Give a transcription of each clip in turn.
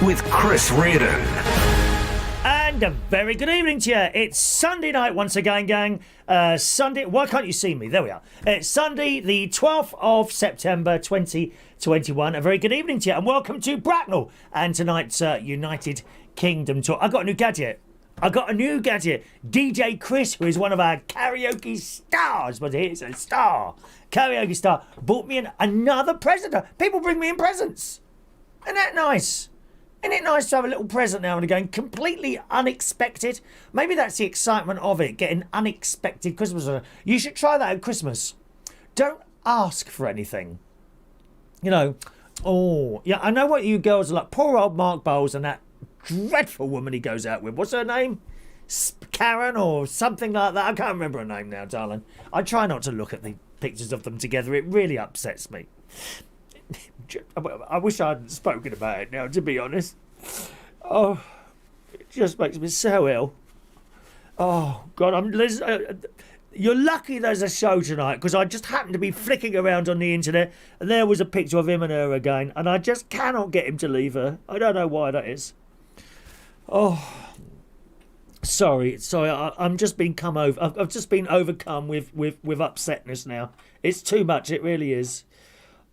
with Chris Reardon. And a very good evening to you. It's Sunday night once again, gang. Sunday, why can't you see me? There we are. It's Sunday, the 12th of September, 2021. A very good evening to you, and welcome to Bracknell and tonight's United Kingdom tour. I got a new gadget. DJ Chris, who is one of our karaoke stars, but he's a star, karaoke star, bought me another present. People bring me in presents. Isn't that nice? Isn't it nice to have a little present now and again, completely unexpected? Maybe that's the excitement of it, getting unexpected Christmas. You should try that at Christmas. Don't ask for anything. You know, oh, yeah, I know what you girls are like. Poor old Mark Bowles and that dreadful woman he goes out with. What's her name? Karen or something like that. I can't remember her name now, darling. I try not to look at the pictures of them together. It really upsets me. I wish I hadn't spoken about it now, to be honest. Oh, it just makes me so ill. Oh, God, you're lucky there's a show tonight, because I just happened to be flicking around on the internet and there was a picture of him and her again, and I just cannot get him to leave her. I don't know why that is. Oh, sorry. I'm just being I've just been overcome with upsetness now. It's too much. It really is.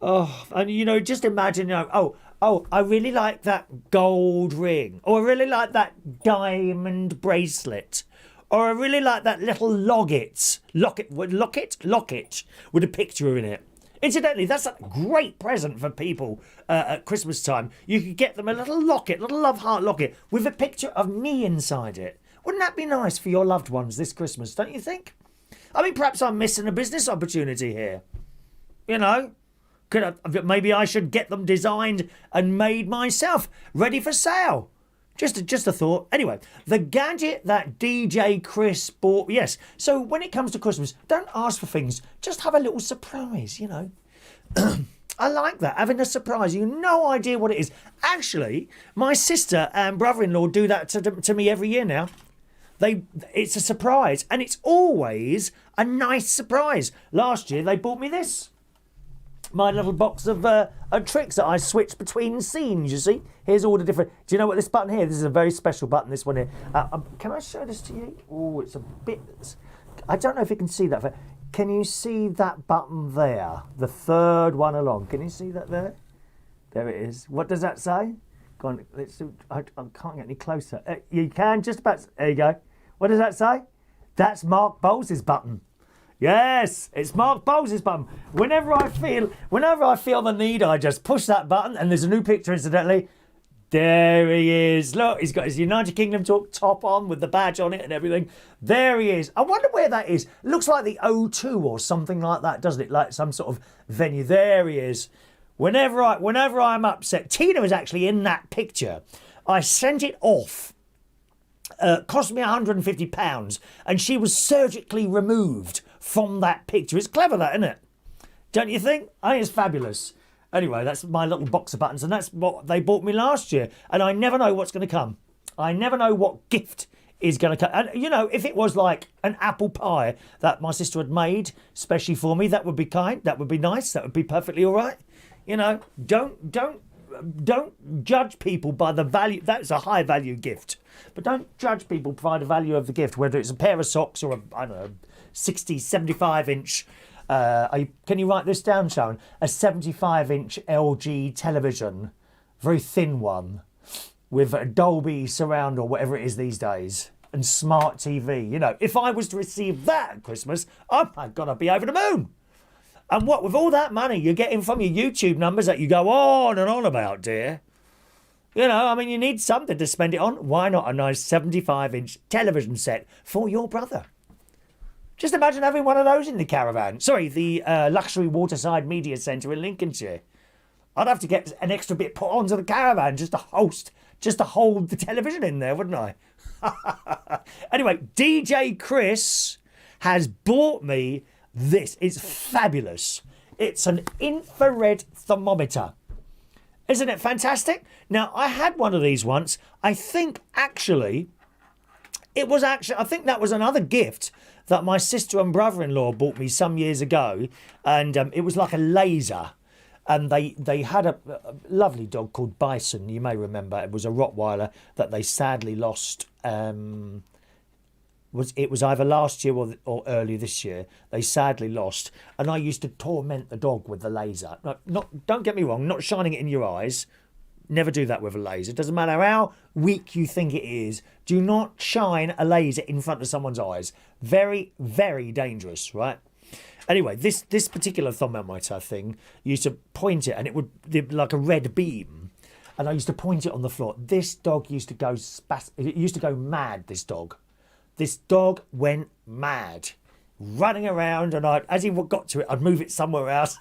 Oh, and you know, just imagine, you know, I really like that gold ring, or I really like that diamond bracelet, or I really like that little locket with a picture in it. Incidentally, that's a great present for people at Christmas time. You could get them a little locket, little love heart locket, with a picture of me inside it. Wouldn't that be nice for your loved ones this Christmas, don't you think? I mean, perhaps I'm missing a business opportunity here. You know? Maybe I should get them designed and made myself, ready for sale. Just a thought. Anyway, the gadget that DJ Chris bought. Yes. So when it comes to Christmas, don't ask for things. Just have a little surprise, you know. I like that, having a surprise. You have no idea what it is. Actually, my sister and brother-in-law do that to me every year now. It's a surprise, and it's always a nice surprise. Last year, they bought me this. My little box of tricks that I switch between scenes, you see. Here's all the different... Do you know what this button here? This is a very special button, this one here. Can I show this to you? Oh, it's a bit... I don't know if you can see that. Can you see that button there? The third one along. Can you see that there? There it is. What does that say? Go on, let's do... I can't get any closer. You can, just about... There you go. What does that say? That's Mark Bowles' button. Yes, it's Mark Bowles' button. Whenever I feel the need, I just push that button, and there's a new picture, incidentally. There he is. Look, he's got his United Kingdom top on with the badge on it and everything. There he is. I wonder where that is. It looks like the O2 or something like that, doesn't it? Like some sort of venue. There he is. Whenever I'm upset, Tina was actually in that picture. I sent it off. Cost me £150, and she was surgically removed from that picture. It's clever, that, isn't it? Don't you think? I think it's fabulous. Anyway, that's my little box of buttons, and that's what they bought me last year. And I never know what's going to come. I never know what gift is going to come. And, you know, if it was like an apple pie that my sister had made, especially for me, that would be kind. That would be nice. That would be perfectly all right. You know, don't judge people by the value. That's a high value gift. But don't judge people by the value of the gift, whether it's a pair of socks or I don't know, 60, 75-inch... can you write this down, Sharon? A 75-inch LG television, very thin one, with a Dolby surround or whatever it is these days, and smart TV. You know, if I was to receive that at Christmas, oh my God, I'd be over the moon. And what, with all that money you're getting from your YouTube numbers that you go on and on about, dear, you know, I mean, you need something to spend it on. Why not a nice 75-inch television set for your brother? Just imagine having one of those in the caravan. Sorry, the luxury waterside media centre in Lincolnshire. I'd have to get an extra bit put onto the caravan just to hold the television in there, wouldn't I? Anyway, DJ Chris has bought me this. It's fabulous. It's an infrared thermometer. Isn't it fantastic? Now, I had one of these once. I think that was another gift that my sister and brother-in-law bought me some years ago. And it was like a laser. And they had a lovely dog called Bison. You may remember it was a Rottweiler that they sadly lost. It was either last year or early this year. They sadly lost, and I used to torment the dog with the laser. Don't get me wrong, not shining it in your eyes. Never do that with a laser. It doesn't matter how weak you think it is. Do not shine a laser in front of someone's eyes. Very, very dangerous, right? Anyway, this particular thermometer thing, you used to point it and it would like a red beam. And I used to point it on the floor. This dog used to go it used to go mad, this dog. This dog went mad. Running around, and as he got to it, I'd move it somewhere else.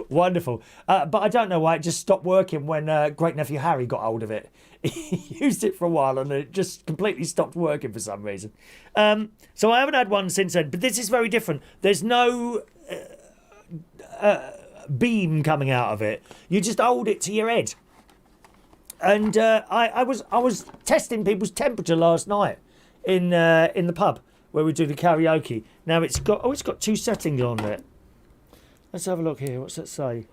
Wonderful. But I don't know why it just stopped working when great nephew Harry got hold of it. He used it for a while and it just completely stopped working for some reason. So I haven't had one since then, but this is very different. There's no beam coming out of it. You just hold it to your head. And I was testing people's temperature last night in the pub where we do the karaoke. Now it's got two settings on it. Let's have a look here. What's that say?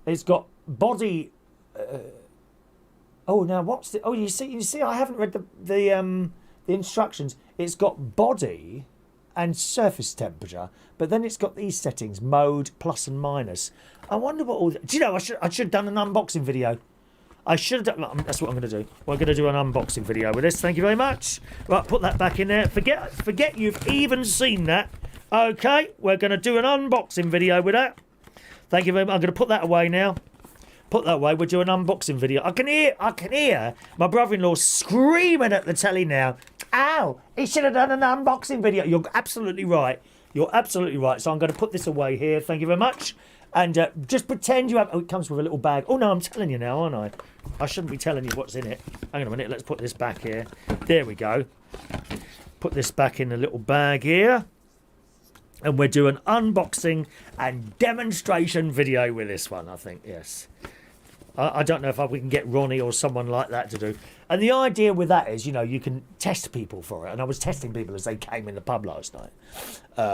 It's got body. Now what's the? Oh, you see, I haven't read the instructions. It's got body and surface temperature, but then it's got these settings: mode, plus and minus. I wonder what all. Do you know? I should have done an unboxing video. I should have done. That's what I'm going to do. We're going to do an unboxing video with this. Thank you very much. Right, put that back in there. Forget you've even seen that. Okay, we're going to do an unboxing video with that. Thank you very much. I'm going to put that away now. Put that away. We'll do an unboxing video. I can hear my brother-in-law screaming at the telly now. Ow! He should have done an unboxing video. You're absolutely right. You're absolutely right. So I'm going to put this away here. Thank you very much. And just pretend you have... Oh, it comes with a little bag. Oh, no, I'm telling you now, aren't I? I shouldn't be telling you what's in it. Hang on a minute. Let's put this back here. There we go. Put this back in a little bag here. And we're doing unboxing and demonstration video with this one, I think, yes. I don't know if we can get Ronnie or someone like that to do. And the idea with that is, you can test people for it. And I was testing people as they came in the pub last night.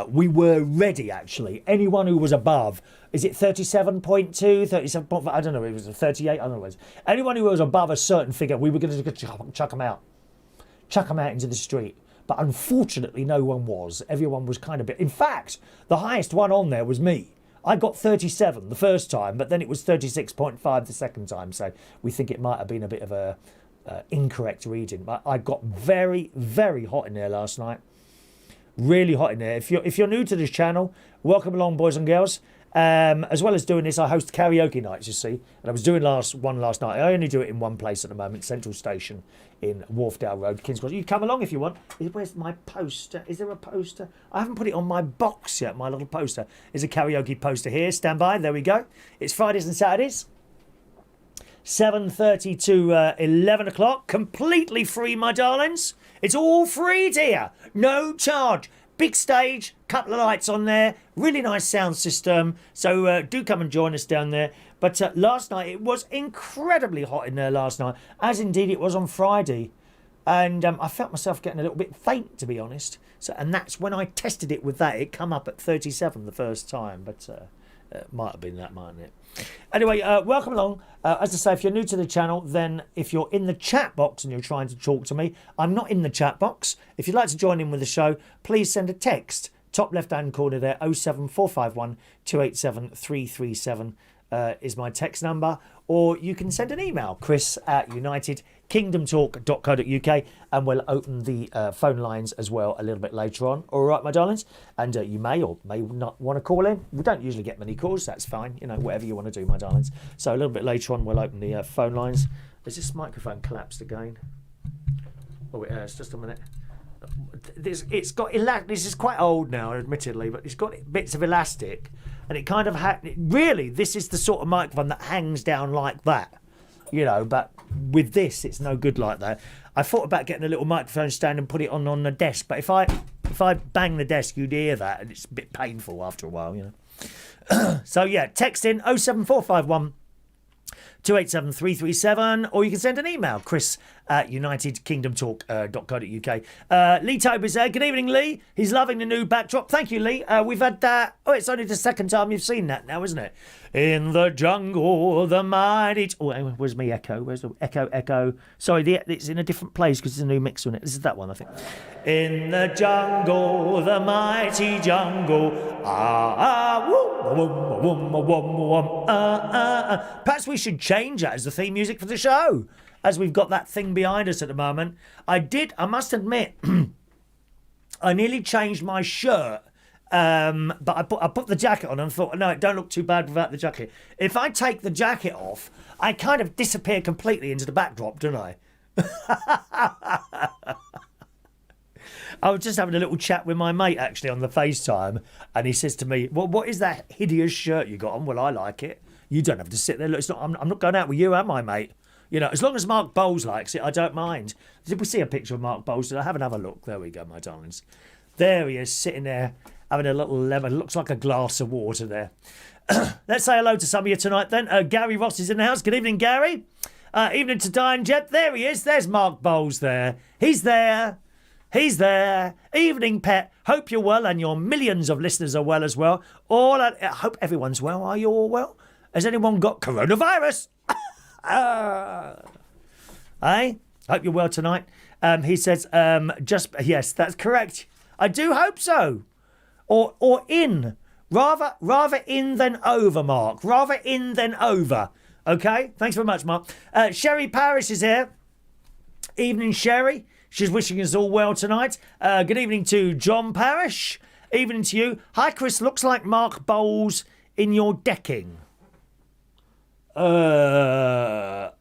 We were ready, actually. Anyone who was above, is it 37.2, 37.5? I don't know, it was 38, I don't know. Anyone who was above a certain figure, we were going to chuck them out. Chuck them out into the street. But unfortunately, no one was. Everyone was kind of in fact, the highest one on there was me. I got 37 the first time, but then it was 36.5 the second time. So we think it might have been a bit of a incorrect reading. But I got very, very hot in there last night. Really hot in there. If you're new to this channel, welcome along, boys and girls. As well as doing this, I host karaoke nights, you see. And I was doing one last night. I only do it in one place at the moment, Central Station in Wharfdale Road, King's Cross. You come along if you want. Where's my poster? Is there a poster? I haven't put it on my box yet, my little poster. There's a karaoke poster here. Stand by. There we go. It's Fridays and Saturdays. 7:30 to 11 o'clock. Completely free, my darlings. It's all free here. No charge. Big stage, couple of lights on there, really nice sound system. So do come and join us down there. But last night, it was incredibly hot in there last night, as indeed it was on Friday. And I felt myself getting a little bit faint, to be honest. And that's when I tested it with that. It come up at 37 the first time, but it might have been that, mightn't it? Anyway, welcome along. As I say, if you're new to the channel, then if you're in the chat box and you're trying to talk to me, I'm not in the chat box. If you'd like to join in with the show, please send a text. Top left-hand corner there, 07451 287 337 is my text number. Or you can send an email, chris@unitedkingdomtalk.co.uk, and we'll open the phone lines as well a little bit later on. All right, my darlings? And you may or may not want to call in. We don't usually get many calls. That's fine. Whatever you want to do, my darlings. So a little bit later on, we'll open the phone lines. Has this microphone collapsed again? Oh, it's just a minute. This is quite old now, admittedly, but it's got bits of elastic, and it kind of really, this is the sort of microphone that hangs down like that, but with this it's no good like that. I thought about getting a little microphone stand and put it on the desk, but if I bang the desk, you'd hear that, and it's a bit painful after a while. So yeah, text in 07451 287 or you can send an email, chris@unitedkingdomtalk.co.uk. Lee Toby's there. Good evening, Lee. He's loving the new backdrop. Thank you, Lee. We've had that. Oh, it's only the second time you've seen that now, isn't it? In the jungle, the mighty... Oh, where's my echo? Where's the echo? Sorry, it's in a different place because there's a new mix on it. This is that one, I think. In the jungle, the mighty jungle. Perhaps we should change that as the theme music for the show, as we've got that thing behind us at the moment. I must admit, I nearly changed my shirt, but I put the jacket on and thought, no, it don't look too bad without the jacket. If I take the jacket off, I kind of disappear completely into the backdrop, don't I? I was just having a little chat with my mate, actually, on the FaceTime, and he says to me, well, what is that hideous shirt you got on? Well, I like it. You don't have to sit there. Look, I'm not going out with you, am I, mate? You know, as long as Mark Bowles likes it, I don't mind. Did we see a picture of Mark Bowles? Did I have another look? There we go, my darlings. There he is, sitting there, having a little lemon. Looks like a glass of water there. Let's say hello to some of you tonight, then. Gary Ross is in the house. Good evening, Gary. Evening to Diane Jeb. There he is. There's Mark Bowles there. He's there. He's there. Evening, Pet. Hope you're well and your millions of listeners are well as well. I hope everyone's well. Are you all well? Has anyone got coronavirus? Hope you're well tonight. He says, yes, that's correct. I do hope so. Or in. Rather in than over, Mark. Rather in than over. Okay? Thanks very much, Mark. Sherry Parrish is here. Evening, Sherry. She's wishing us all well tonight. Good evening to John Parrish. Evening to you. Hi, Chris. Looks like Mark Bowles in your decking. I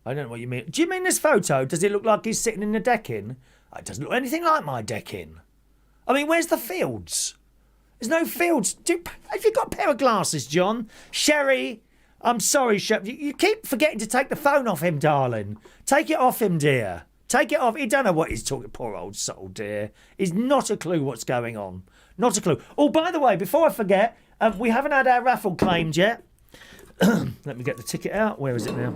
don't know what you mean. Do you mean this photo? Does it look like he's sitting in the decking? It doesn't look anything like my decking. I mean, where's the fields? There's no fields. Have you got a pair of glasses, John? Sherry, I'm sorry, Sherry. You keep forgetting to take the phone off him, darling. Take it off him, dear. Take it off. He don't know what he's talking. Poor old soul, dear. He's not a clue what's going on. Not a clue. Oh, by the way, before I forget, we haven't had our raffle claimed yet. Let me get the ticket out. Where is it now?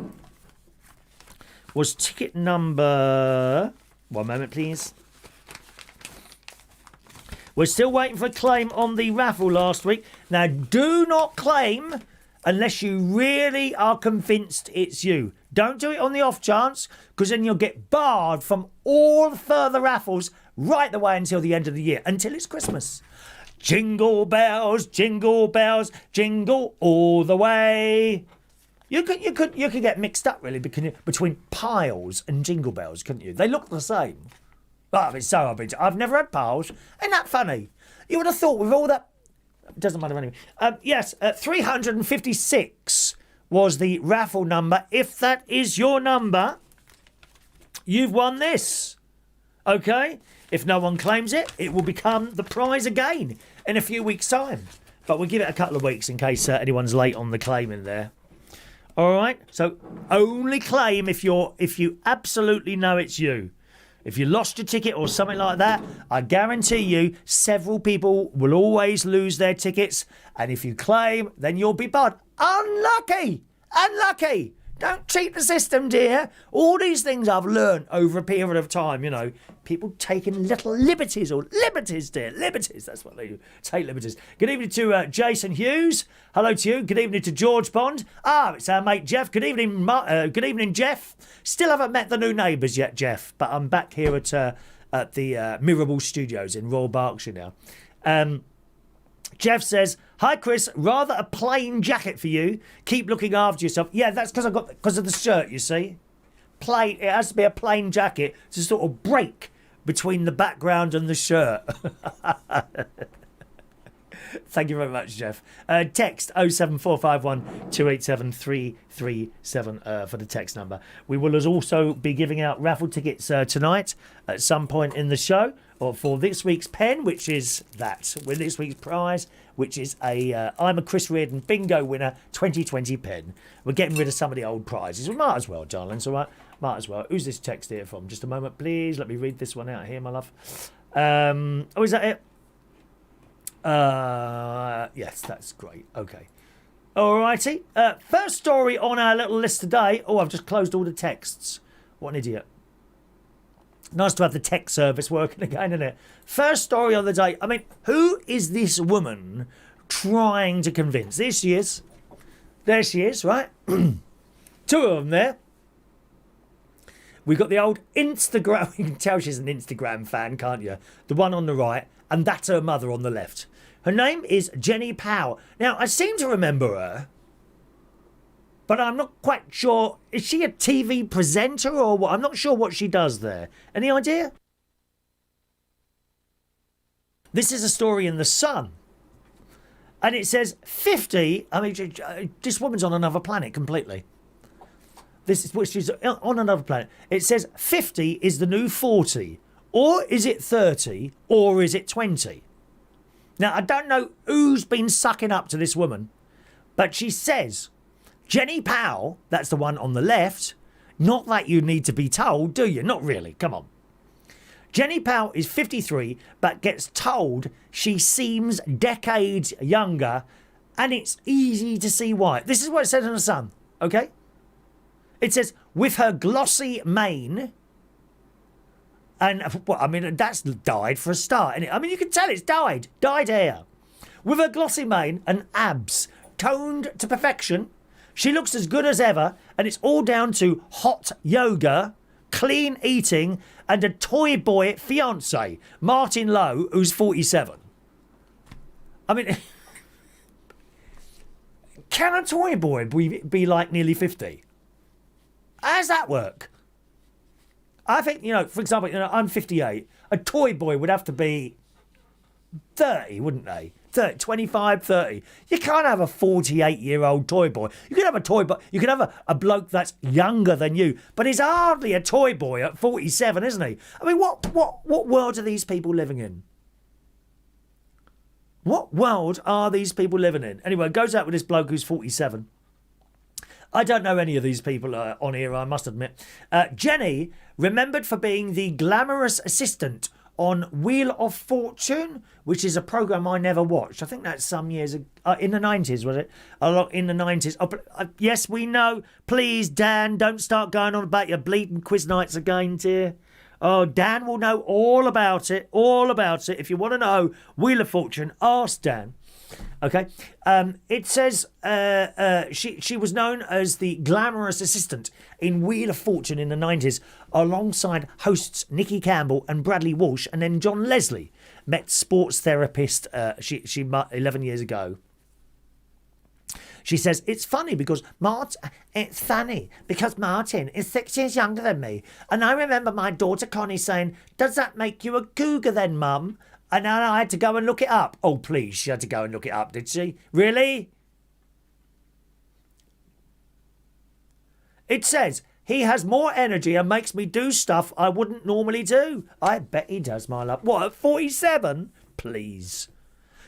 Was ticket number... One moment, please. We're still waiting for a claim on the raffle last week. Now, do not claim unless you really are convinced it's you. Don't do it on the off chance, because then you'll get barred from all further raffles right the way until the end of the year, until it's Christmas. Jingle bells, jingle all the way. You could get mixed up really between piles and jingle bells, couldn't you? They look the same. Oh, I've never had piles. Ain't that funny? You would have thought with all that. It doesn't matter anyway. Yes, 356 was the raffle number. If that is your number, you've won this. Okay? If no one claims it, it will become the prize again in a few weeks' time. But we'll give it a couple of weeks in case anyone's late on the claiming there. All right? So only claim if you absolutely know it's you. If you lost your ticket or something like that, I guarantee you several people will always lose their tickets. And if you claim, then you'll be barred. Unlucky! Unlucky! Don't cheat the system, dear. All these things I've learned over a period of time, you know. People taking little liberties, or liberties, dear. Liberties, that's what they do. Take liberties. Good evening to Jason Hughes. Hello to you. Good evening to George Bond. It's our mate Jeff. Good evening, good evening, Jeff. Still haven't met the new neighbours yet, Jeff. But I'm back here at the Mirable Studios in Royal Berkshire now. Jeff says, hi, Chris, rather a plain jacket for you. Keep looking after yourself. Yeah, that's because of the shirt, you see. Plain, it has to be a plain jacket to sort of break between the background and the shirt. Thank you very much, Jeff. Text 07451 287 337 for the text number. We will also be giving out raffle tickets tonight at some point in the show, or for this week's pen, which is that, with this week's prize, which is a I'm a Chris Reardon Bingo winner 2020 pen. We're getting rid of some of the old prizes. We might as well, darlings, all right? Might as well. Who's this text here from? Just a moment, please. Let me read this one out here, my love. Is that it? Yes, that's great. Okay. Alrighty. First story on our little list today. Oh, I've just closed all the texts. What an idiot. Nice to have the tech service working again, isn't it? First story of the day. I mean, who is this woman trying to convince? There she is. There she is, right? Two of them there. We got the old Instagram. You can tell she's an Instagram fan, can't you? The one on the right, and that's her mother on the left. Her name is Jenny Powell. Now, I seem to remember her, but I'm not quite sure. Is she a TV presenter or what? I'm not sure what she does there. Any idea? This is a story in The Sun. And it says 50. I mean, this woman's on another planet completely. This is which is on another planet. It says 50 is the new 40. Or is it 30? Or is it 20? Now, I don't know who's been sucking up to this woman, but she says, Jenny Powell, that's the one on the left, not that you need to be told, do you? Not really, come on. Jenny Powell is 53, but gets told she seems decades younger, and it's easy to see why. This is what it says in The Sun, okay? It says, with her glossy mane, and, well, I mean, that's dyed for a start, isn't it? I mean, you can tell it's dyed hair. With her glossy mane and abs toned to perfection, she looks as good as ever, and it's all down to hot yoga, clean eating, and a toy boy fiance, Martin Lowe, who's 47. I mean, can a toy boy be like nearly 50? How does that work? I think, you know, for example, you know, I'm 58. A toy boy would have to be 30, wouldn't they? 30, 25, 30. You can't have a 48-year-old toy boy. You could have a toy boy. You could have a bloke that's younger than you, but he's hardly a toy boy at 47, isn't he? I mean, what world are these people living in? What world are these people living in? Anyway, it goes out with this bloke who's 47. I don't know any of these people on here, I must admit. Jenny, remembered for being the glamorous assistant on Wheel of Fortune, which is a programme I never watched. I think that's some years ago. In the 90s, was it? A lot in the 90s. Oh, but, yes, we know. Please, Dan, don't start going on about your bleeding quiz nights again, dear. Oh, Dan will know all about it. All about it. If you want to know Wheel of Fortune, ask Dan. Okay. It says she was known as the glamorous assistant in Wheel of Fortune in the 90s, alongside hosts Nicky Campbell and Bradley Walsh, and then John Leslie met sports therapist she 11 years ago. She says, it's funny because Martin is 6 years younger than me. And I remember my daughter Connie saying, does that make you a cougar then, Mum? And then I had to go and look it up. Oh, please, she had to go and look it up, did she? Really? It says, he has more energy and makes me do stuff I wouldn't normally do. I bet he does, my love. What, at 47? Please.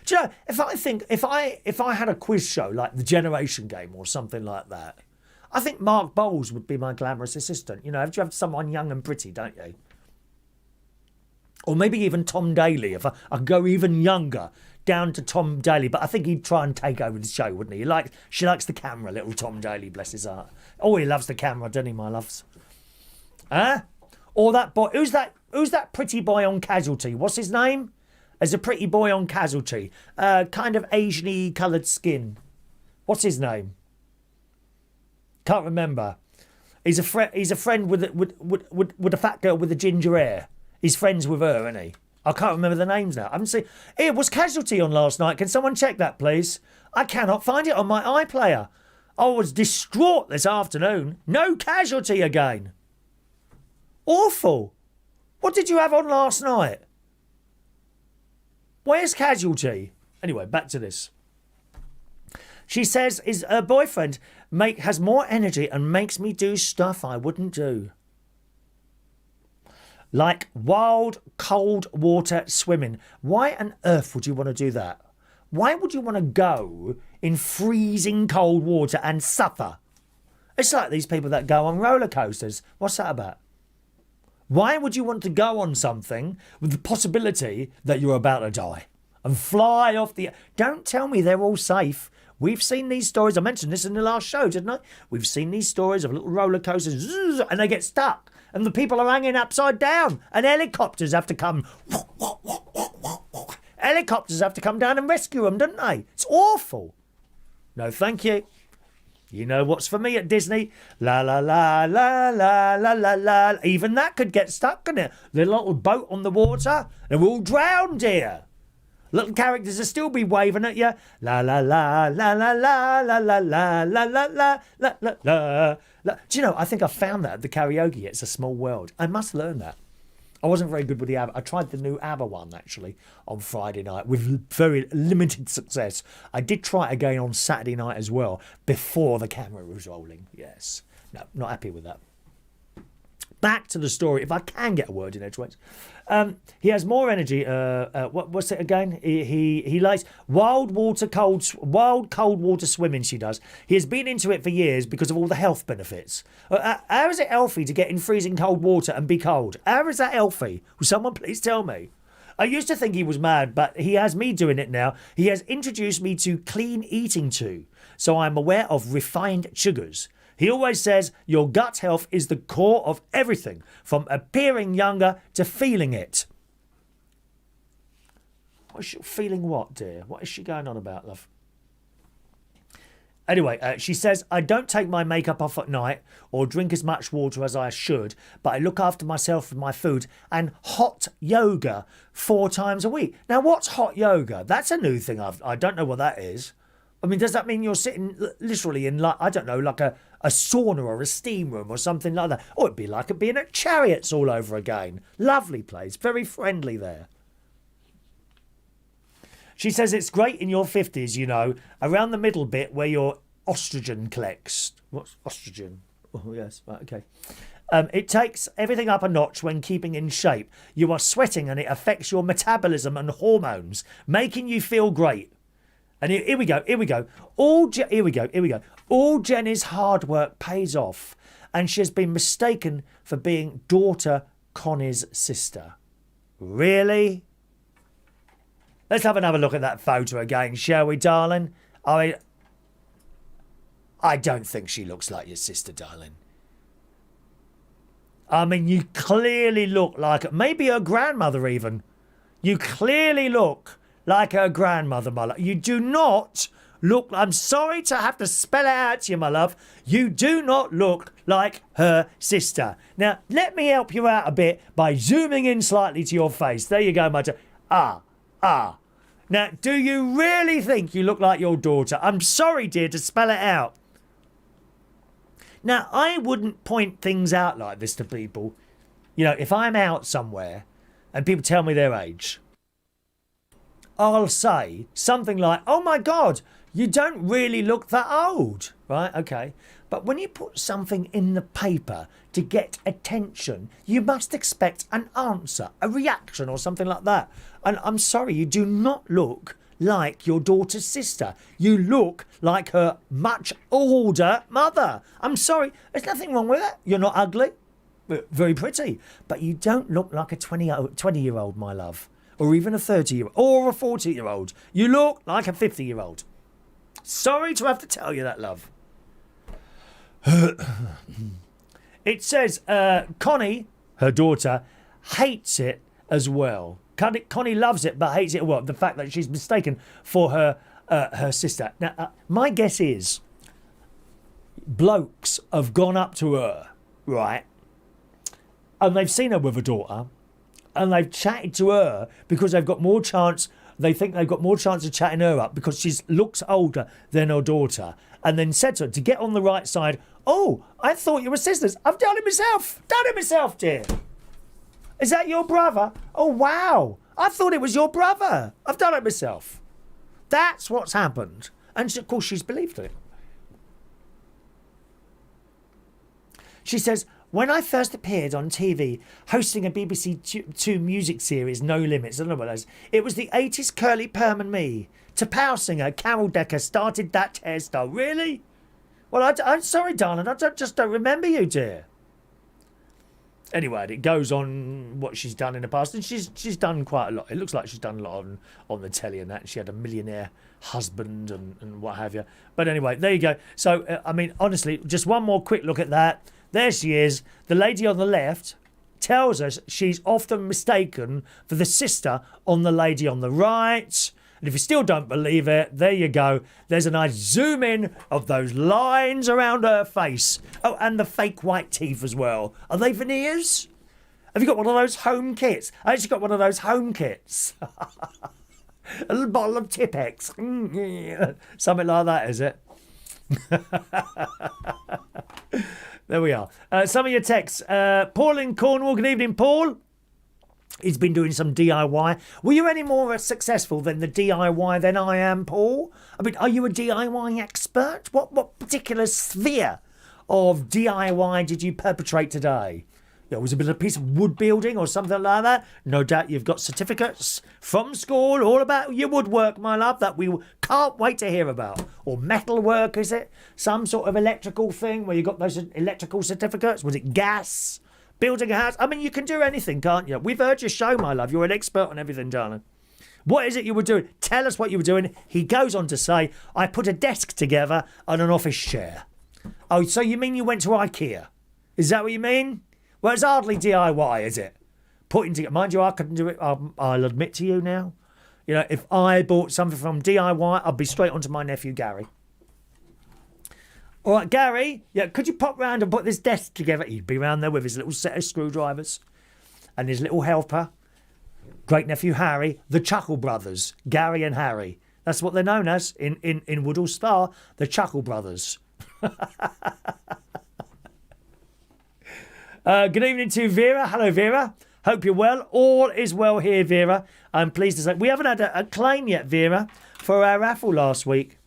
Do you know, if I had a quiz show like The Generation Game or something like that, I think Mark Bowles would be my glamorous assistant. You know, you have someone young and pretty, don't you? Or maybe even Tom Daly, if I could go even younger, down to Tom Daly. But I think he'd try and take over the show, wouldn't he? She likes the camera, little Tom Daly, bless his heart. Oh, he loves the camera, doesn't he, my loves? Huh? Or that boy, who's that pretty boy on Casualty? What's his name? There's a pretty boy on Casualty. Kind of Asian-y coloured skin. What's his name? Can't remember. He's a friend with a fat girl with the ginger hair. He's friends with her, isn't he? I can't remember the names now. I haven't seen. Here was Casualty on last night. Can someone check that, please? I cannot find it on my iPlayer. I was distraught this afternoon. No Casualty again. Awful. What did you have on last night? Where's Casualty? Anyway, back to this. She says her boyfriend has more energy and makes me do stuff I wouldn't do. Like wild, cold water swimming. Why on earth would you want to do that? Why would you want to go in freezing cold water and suffer? It's like these people that go on roller coasters. What's that about? Why would you want to go on something with the possibility that you're about to die and fly off the... Don't tell me they're all safe. We've seen these stories. I mentioned this in the last show, didn't I? We've seen these stories of little roller coasters and they get stuck and the people are hanging upside down and helicopters have to come. Helicopters have to come down and rescue them, don't they? It's awful. No, thank you. You know what's for me at Disney? La la la la la la la la. Even that could get stuck, couldn't it? The little boat on the water, and we're all drowned here. Little characters will still be waving at you. La la la la la la la la la la la la la la la. Do you know? I think I found that at the karaoke. It's a Small World. I must learn that. I wasn't very good with the ABBA. I tried the new ABBA one, actually, on Friday night with very limited success. I did try it again on Saturday night as well, before the camera was rolling. Yes. No, not happy with that. Back to the story, if I can get a word in edgeways. He has more energy. What's it again? He likes wild cold water swimming. She does. He has been into it for years because of all the health benefits. How is it healthy to get in freezing cold water and be cold? How is that healthy? Will someone please tell me? I used to think he was mad, but he has me doing it now. He has introduced me to clean eating too, so I'm aware of refined sugars. He always says your gut health is the core of everything, from appearing younger to feeling it. What's she feeling what, dear? What is she going on about, love? Anyway, she says, I don't take my makeup off at night or drink as much water as I should, but I look after myself with my food and hot yoga 4 times a week. Now, what's hot yoga? That's a new thing. I don't know what that is. I mean, does that mean you're sitting literally in, like, I don't know, like a sauna or a steam room or something like that? Or it'd be like being at Chariots all over again. Lovely place. Very friendly there. She says it's great in your 50s, you know, around the middle bit where your estrogen collects. What's estrogen? Oh, yes. Right, okay. It takes everything up a notch when keeping in shape. You are sweating and it affects your metabolism and hormones, making you feel great. And here we go. Here we go. All Jenny's hard work pays off, and she has been mistaken for being daughter Connie's sister. Really? Let's have another look at that photo again, shall we, darling? I don't think she looks like your sister, darling. I mean, you clearly look like maybe her grandmother even. You clearly look like her grandmother, my love. You do not look, I'm sorry to have to spell it out to you, my love. You do not look like her sister. Now, let me help you out a bit by zooming in slightly to your face. There you go, my dear. Now, do you really think you look like your daughter? I'm sorry, dear, to spell it out. Now, I wouldn't point things out like this to people. You know, if I'm out somewhere and people tell me their age, I'll say something like, oh my God, you don't really look that old, right? Okay. But when you put something in the paper to get attention, you must expect an answer, a reaction or something like that. And I'm sorry, you do not look like your daughter's sister. You look like her much older mother. I'm sorry, there's nothing wrong with that. You're not ugly, very pretty, but you don't look like a 20-year-old, my love. Or even a 30-year-old, or a 40-year-old. You look like a 50-year-old. Sorry to have to tell you that, love. It says Connie, her daughter, hates it as well. Connie loves it, but hates it. Well, the fact that she's mistaken for her sister. Now, my guess is blokes have gone up to her, right, and they've seen her with a daughter, and they've chatted to her because they've got more chance. They think they've got more chance of chatting her up because she looks older than her daughter. And then said to her, to get on the right side, oh, I thought you were sisters. I've done it myself. Done it myself, dear. Is that your brother? Oh, wow. I thought it was your brother. I've done it myself. That's what's happened. And of course, she's believed it. She says, when I first appeared on TV hosting a BBC Two music series, No Limits, I don't know what that is, it was the 80s curly perm and me. To Powell singer Carol Decker started that hairstyle. Really? Well, I'm sorry, darling. I just don't remember you, dear. Anyway, it goes on what she's done in the past, and she's done quite a lot. It looks like she's done a lot on the telly and that. She had a millionaire husband and what have you. But anyway, there you go. So, I mean, honestly, just one more quick look at that. There she is. The lady on the left tells us she's often mistaken for the sister on the lady on the right. And if you still don't believe it, there you go. There's a nice zoom in of those lines around her face. Oh, and the fake white teeth as well. Are they veneers? Have you got one of those home kits? I actually got one of those home kits. A little bottle of Tipex. Something like that, is it? There we are. Some of your texts. Paul in Cornwall. Good evening, Paul. He's been doing some DIY. Were you any more successful than the DIY than I am, Paul? I mean, are you a DIY expert? What particular sphere of DIY did you perpetrate today? Was it a piece of wood building or something like that? No doubt you've got certificates from school all about your woodwork, my love, that we can't wait to hear about. Or metal work, is it? Some sort of electrical thing where you got those electrical certificates? Was it gas? Building a house? I mean, you can do anything, can't you? We've heard your show, my love. You're an expert on everything, darling. What is it you were doing? Tell us what you were doing. He goes on to say, I put a desk together and an office chair. Oh, so you mean you went to IKEA? Is that what you mean? Well, it's hardly DIY, is it? Putting together. Mind you, I couldn't do it. I'll admit to you now. If I bought something from DIY, I'd be straight onto my nephew, Gary. All right, Gary, could you pop round and put this desk together? He'd be round there with his little set of screwdrivers and his little helper, great nephew Harry, the Chuckle Brothers, Gary and Harry. That's what they're known as in Woodall Spa, the Chuckle Brothers. Good evening to Vera. Hello, Vera. Hope you're well. All is well here, Vera. I'm pleased to say we haven't had a claim yet, Vera, for our raffle last week.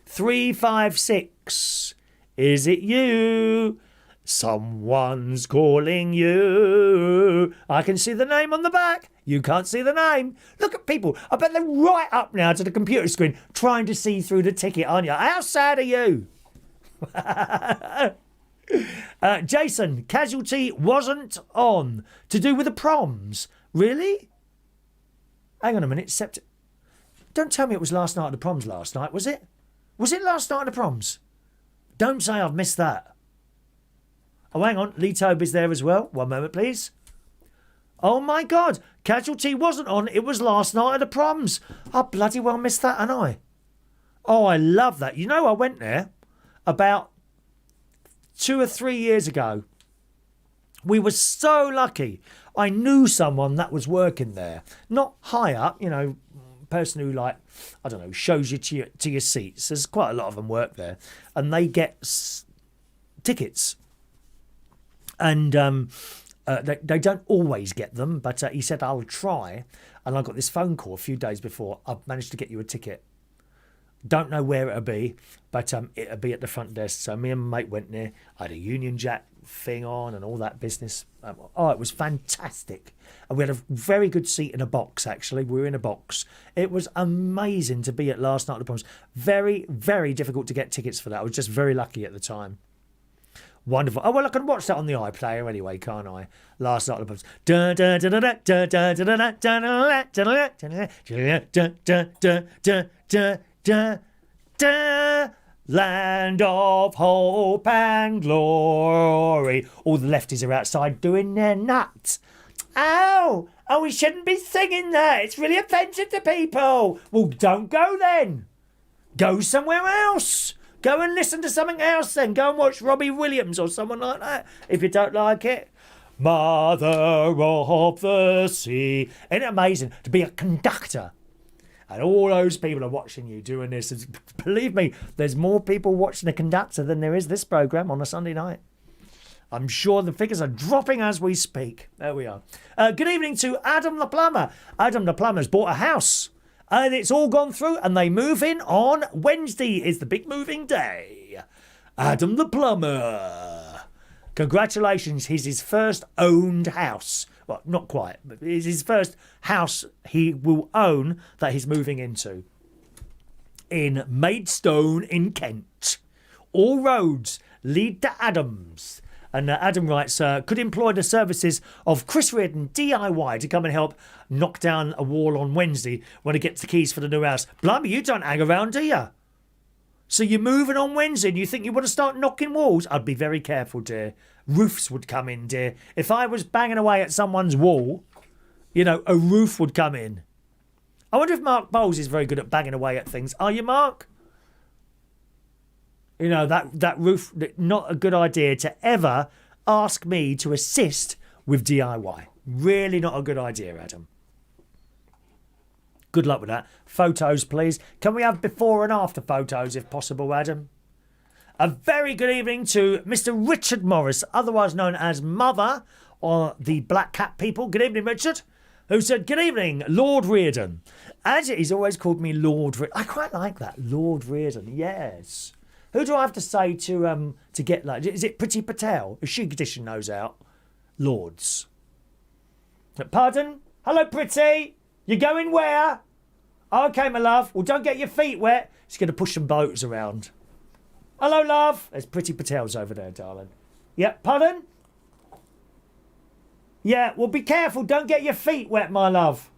356. Is it you? Someone's calling you. I can see the name on the back. You can't see the name. Look at people. I bet they're right up now to the computer screen trying to see through the ticket, aren't you? How sad are you? Jason, Casualty wasn't on. To do with the proms. Really? Hang on a minute. Don't tell me it was last night at the proms last night, was it? Was it last night at the proms? Don't say I've missed that. Oh, hang on. Lee Toby's there as well. One moment, please. Oh, my God. Casualty wasn't on. It was last night at the proms. I bloody well missed that, hadn't I? Oh, I love that. I went there about 2 or 3 years ago. We were so lucky. I knew someone that was working there. Not high up, person who shows you to your seats. There's quite a lot of them work there, and they get tickets, and they don't always get them. But he said I'll try, and I got this phone call a few days before. I've managed to get you a ticket. Don't know where it'll be, but it'll be at the front desk. So me and my mate went there. I had a Union Jack thing on and all that business. It was fantastic. And we had a very good seat in a box, actually. We were in a box. It was amazing to be at last night at the proms. Very, very difficult to get tickets for that. I was just very lucky at the time. Wonderful. Oh, well, I can watch that on the iPlayer anyway, can't I? Last night at the proms. Land of hope and glory. All the lefties are outside doing their nuts. Oh, we shouldn't be singing that. It's really offensive to people. Well, don't go then. Go somewhere else. Go and listen to something else then. Go and watch Robbie Williams or someone like that if you don't like it. Mother of the sea. Isn't it amazing to be a conductor? And all those people are watching you doing this. Believe me, there's more people watching a conductor than there is this programme on a Sunday night. I'm sure the figures are dropping as we speak. There we are. Good evening to Adam the Plumber. Adam the Plumber's bought a house. And it's all gone through and they move in on Wednesday. Is the big moving day. Adam the Plumber. Congratulations. He's his first owned house. Well, not quite, but it's his first house he will own that he's moving into. In Maidstone in Kent. All roads lead to Adams. And Adam writes, could employ the services of Chris Reardon DIY to come and help knock down a wall on Wednesday when he gets the keys for the new house. Blimey, you don't hang around, do you? So you're moving on Wednesday and you think you want to start knocking walls? I'd be very careful, dear. Roofs would come in, dear. If I was banging away at someone's wall, you know, a roof would come in. I wonder if Mark Bowles is very good at banging away at things. Are you, Mark? You know, that roof, not a good idea to ever ask me to assist with DIY. Really not a good idea, Adam. Good luck with that. Photos, please. Can we have before and after photos, if possible, Adam? A very good evening to Mr. Richard Morris, otherwise known as Mother, or the Black Cat people. Good evening, Richard. Who said, good evening, Lord Reardon. As he's always called me Lord Reardon. I quite like that, Lord Reardon, yes. Who do I have to say to get like? Is it Priti Patel? Is she dishing those out? Lords. Pardon? Hello, Priti. You going where? Okay, my love. Well, don't get your feet wet. She's going to push some boats around. Hello, love. There's Priti Patel's over there, darling. Yeah, pardon? Yeah, well, be careful. Don't get your feet wet, my love.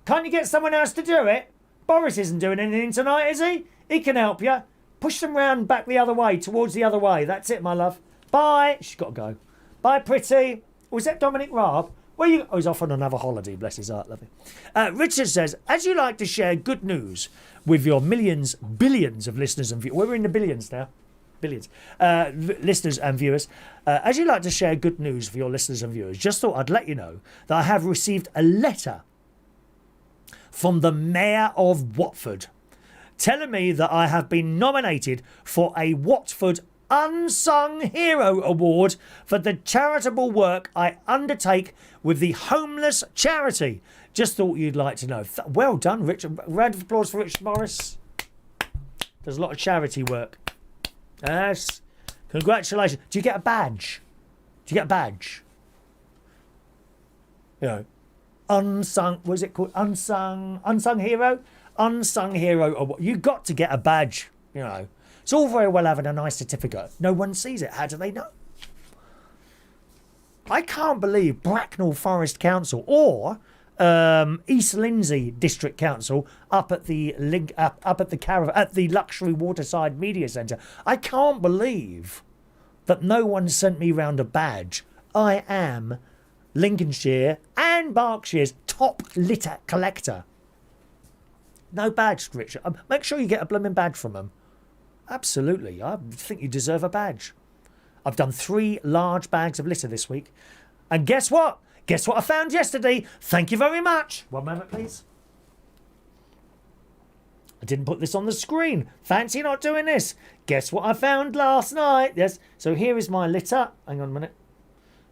Can't you get someone else to do it? Boris isn't doing anything tonight, is he? He can help you. Push them round back the other way, towards the other way. That's it, my love. Bye. She's got to go. Bye, Priti. Was that Dominic Raab? Where you? Oh, he's off on another holiday. Bless his heart, lovely. Richard says, as you like to share good news with your millions, billions of listeners and viewers. We're in the billions now. Billions. Listeners and viewers. As you like to share good news for your listeners and viewers, just thought I'd let you know that I have received a letter from the Mayor of Watford telling me that I have been nominated for a Watford Unsung Hero Award for the charitable work I undertake with the homeless charity. Just thought you'd like to know. Well done, Richard. Round of applause for Richard Morris. Does a lot of charity work. Yes. Congratulations. Do you get a badge? Do you get a badge? You know, unsung, what is it called? Unsung hero? Unsung hero award. You got to get a badge, you know. It's all very well having a nice certificate. No one sees it. How do they know? I can't believe Bracknell Forest Council or East Lindsey District Council up at the Luxury Waterside Media Centre. I can't believe that no one sent me round a badge. I am Lincolnshire and Berkshire's top litter collector. No badge, Richard. Make sure you get a blooming badge from them. Absolutely. I think you deserve a badge. I've done 3 large bags of litter this week. And guess what? Guess what I found yesterday? Thank you very much. One moment, please. I didn't put this on the screen. Fancy not doing this. Guess what I found last night? Yes. So here is my litter. Hang on a minute.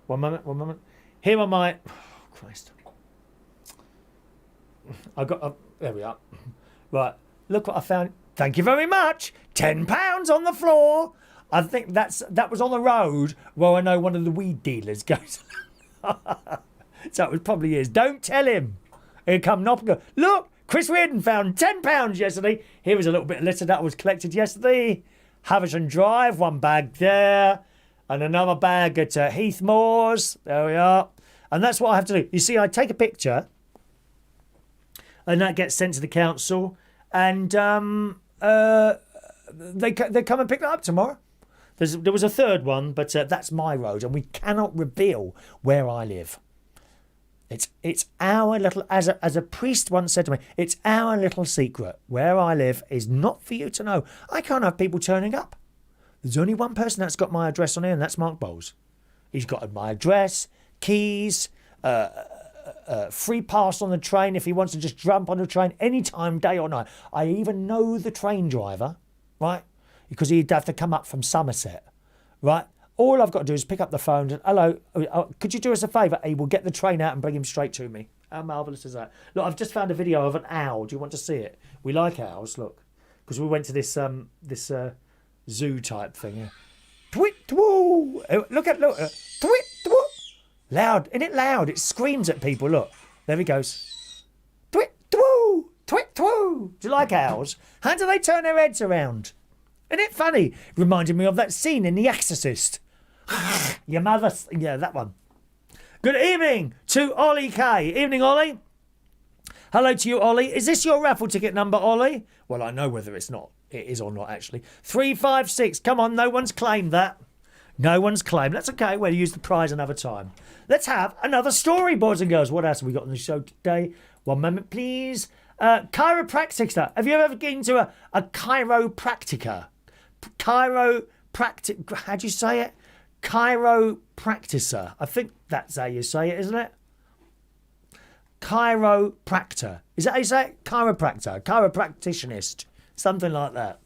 One moment. Here are my... Oh, Christ. I got... there we are. Right. Look what I found. Thank you very much. £10 on the floor. I think that was on the road where I know one of the weed dealers goes. So it probably is. Don't tell him. He'll come knock and go, look, Chris Reardon found £10 yesterday. Here was a little bit of litter that was collected yesterday. Haverton Drive, 1 bag there. And another bag at Heath Moors. There we are. And that's what I have to do. You see, I take a picture and that gets sent to the council. And they come and pick that up tomorrow. There was a third one, but that's my road, and we cannot reveal where I live. It's our little, as a priest once said to me, it's our little secret. Where I live is not for you to know. I can't have people turning up. There's only one person that's got my address on here, and that's Mark Bowles. He's got my address, keys, free pass on the train if he wants to just jump on the train anytime, day or night. I even know the train driver, right? Because he'd have to come up from Somerset, right? All I've got to do is pick up the phone and, hello, could you do us a favour? He will get the train out and bring him straight to me. How marvellous is that? Look, I've just found a video of an owl. Do you want to see it? We like owls, look. Because we went to this zoo type thing. Yeah. Twit, twoo! Look. Twit, twoo! Loud. Isn't it loud? It screams at people, look. There he goes. Twit, twoo! Twit, twoo! Do you like owls? How do they turn their heads around? Isn't it funny? Reminded me of that scene in The Exorcist. Your mother... Yeah, that one. Good evening to Ollie K. Evening, Ollie. Hello to you, Ollie. Is this your raffle ticket number, Ollie? Well, I know whether it's not. It is or not, actually. 356. Come on, no one's claimed that. No one's claimed. That's okay. We'll use the prize another time. Let's have another story, boys and girls. What else have we got on the show today? One moment, please. Chiropractor. Have you ever been to a chiropractor? How do you say it? Chiropractor. I think that's how you say it, isn't it? Chiropractor. Is that how you say it? Chiropractor. Chiropractitionist. Something like that.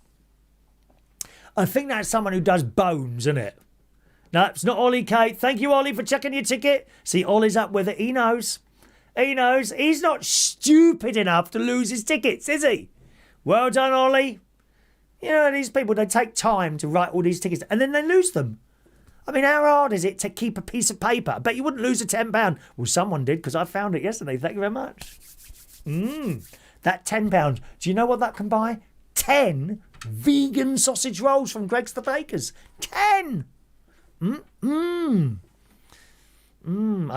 I think that's someone who does bones, isn't it? No, it's not Ollie K. Thank you, Ollie, for checking your ticket. See, Ollie's up with it. He knows. He knows. He's not stupid enough to lose his tickets, is he? Well done, Ollie. You know, these people, they take time to write all these tickets and then they lose them. I mean, how hard is it to keep a piece of paper? I bet you wouldn't lose a £10. Well, someone did because I found it yesterday. Thank you very much. That £10. Do you know what that can buy? 10 vegan sausage rolls from Greg's the Baker's. 10! I'll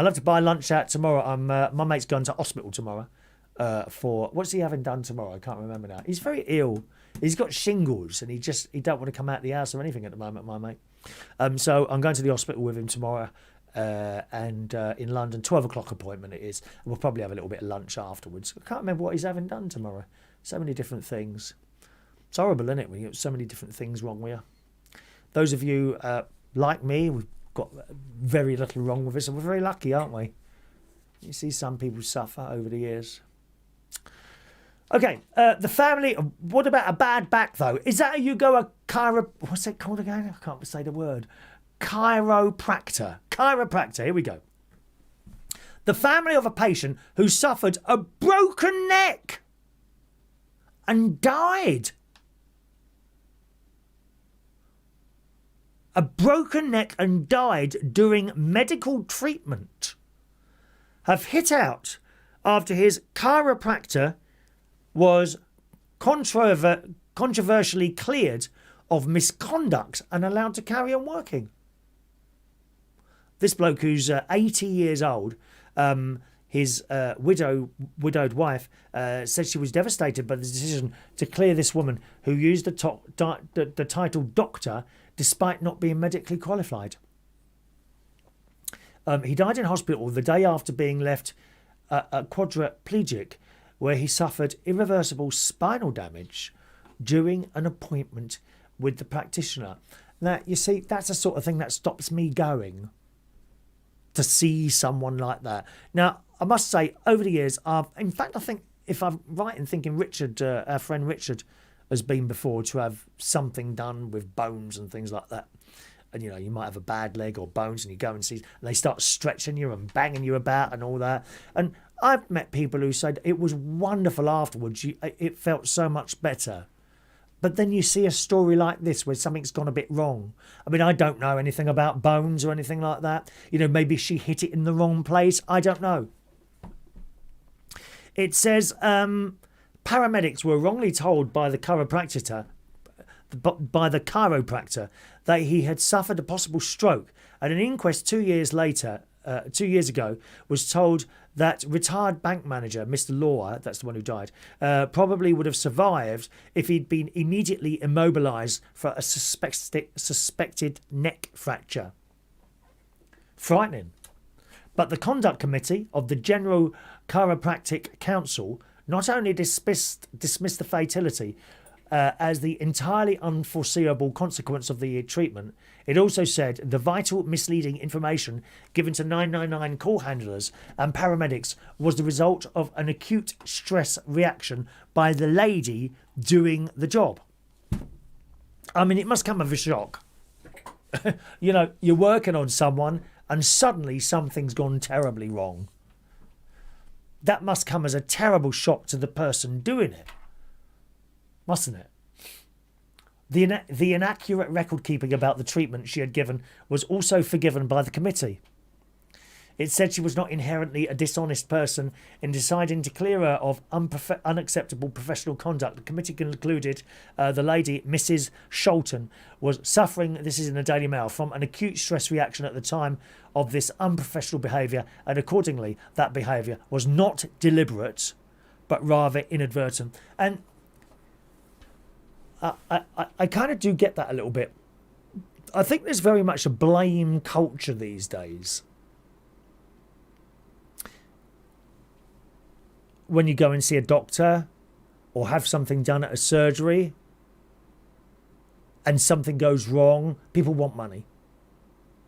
have to buy lunch out tomorrow. My mate's going to hospital tomorrow for... What's he having done tomorrow? I can't remember now. He's very ill. He's got shingles and he don't want to come out of the house or anything at the moment, my mate. So I'm going to the hospital with him tomorrow and in London, 12 o'clock appointment it is. And we'll probably have a little bit of lunch afterwards. I can't remember what he's having done tomorrow. So many different things. It's horrible, isn't it, when you have so many different things wrong with you? Those of you like me, we've got very little wrong with us, and we're very lucky, aren't we? You see some people suffer over the years. Okay, the family... What about a bad back, though? Is that how you go what's it called again? I can't say the word. Chiropractor. Chiropractor, here we go. The family of a patient who suffered a broken neck and died. A broken neck and died during medical treatment have hit out after his chiropractor was controversially cleared of misconduct and allowed to carry on working. This bloke, who's 80 years old, his widowed wife, said she was devastated by the decision to clear this woman who used the title doctor despite not being medically qualified. He died in hospital the day after being left quadriplegic, where he suffered irreversible spinal damage during an appointment with the practitioner. Now, you see, that's the sort of thing that stops me going to see someone like that. Now, I must say, over the years, in fact, I think, if I'm right in thinking, Richard, our friend Richard, has been before to have something done with bones and things like that. And, you know, you might have a bad leg or bones and you go and see, and they start stretching you and banging you about and all that. And I've met people who said it was wonderful afterwards. It felt so much better. But then you see a story like this where something's gone a bit wrong. I mean, I don't know anything about bones or anything like that. You know, maybe she hit it in the wrong place. I don't know. It says paramedics were wrongly told by the chiropractor that he had suffered a possible stroke. At an inquest 2 years ago, was told that retired bank manager, Mr. Law, that's the one who died, probably would have survived if he'd been immediately immobilised for a suspected neck fracture. Frightening. But the conduct committee of the General Chiropractic Council not only dismissed the fatality as the entirely unforeseeable consequence of the treatment, it also said the vital misleading information given to 999 call handlers and paramedics was the result of an acute stress reaction by the lady doing the job. I mean, it must come as a shock. You know, you're working on someone and suddenly something's gone terribly wrong. That must come as a terrible shock to the person doing it, mustn't it? The inaccurate record keeping about the treatment she had given was also forgiven by the committee. It said she was not inherently a dishonest person. In deciding to clear her of unacceptable professional conduct, the committee concluded the lady, Mrs. Sholton, was suffering, this is in the Daily Mail, from an acute stress reaction at the time of this unprofessional behaviour, and accordingly that behaviour was not deliberate but rather inadvertent. And I kind of do get that a little bit. I think there's very much a blame culture these days. When you go and see a doctor or have something done at a surgery and something goes wrong, people want money.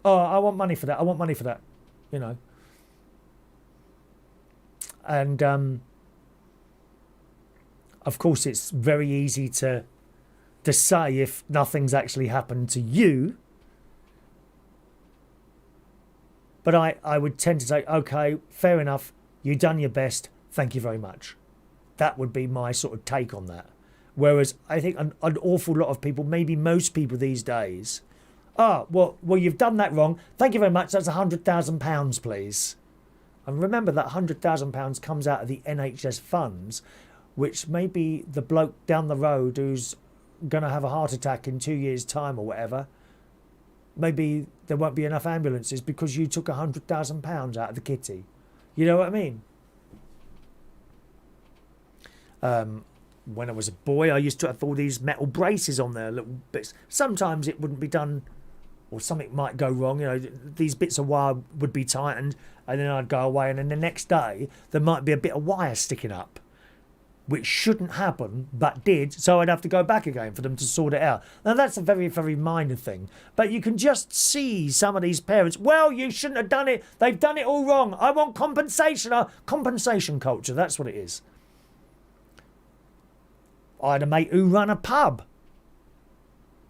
Oh, I want money for that. I want money for that. You know. And of course, it's very easy to say if nothing's actually happened to you. But I would tend to say, okay, fair enough. You've done your best. Thank you very much. That would be my sort of take on that. Whereas I think an awful lot of people, maybe most people these days, well, you've done that wrong. Thank you very much. That's £100,000, please. And remember that £100,000 comes out of the NHS funds, which maybe the bloke down the road who's going to have a heart attack in 2 years' time or whatever, maybe there won't be enough ambulances because you took £100,000 out of the kitty. You know what I mean? When I was a boy, I used to have all these metal braces on there, little bits. Sometimes it wouldn't be done, or something might go wrong. You know, these bits of wire would be tightened, and then I'd go away, and then the next day there might be a bit of wire sticking up, which shouldn't happen, but did. So I'd have to go back again for them to sort it out. Now that's a very, very minor thing, but you can just see some of these parents. Well, you shouldn't have done it. They've done it all wrong. I want compensation. Compensation culture. That's what it is. I had a mate who ran a pub,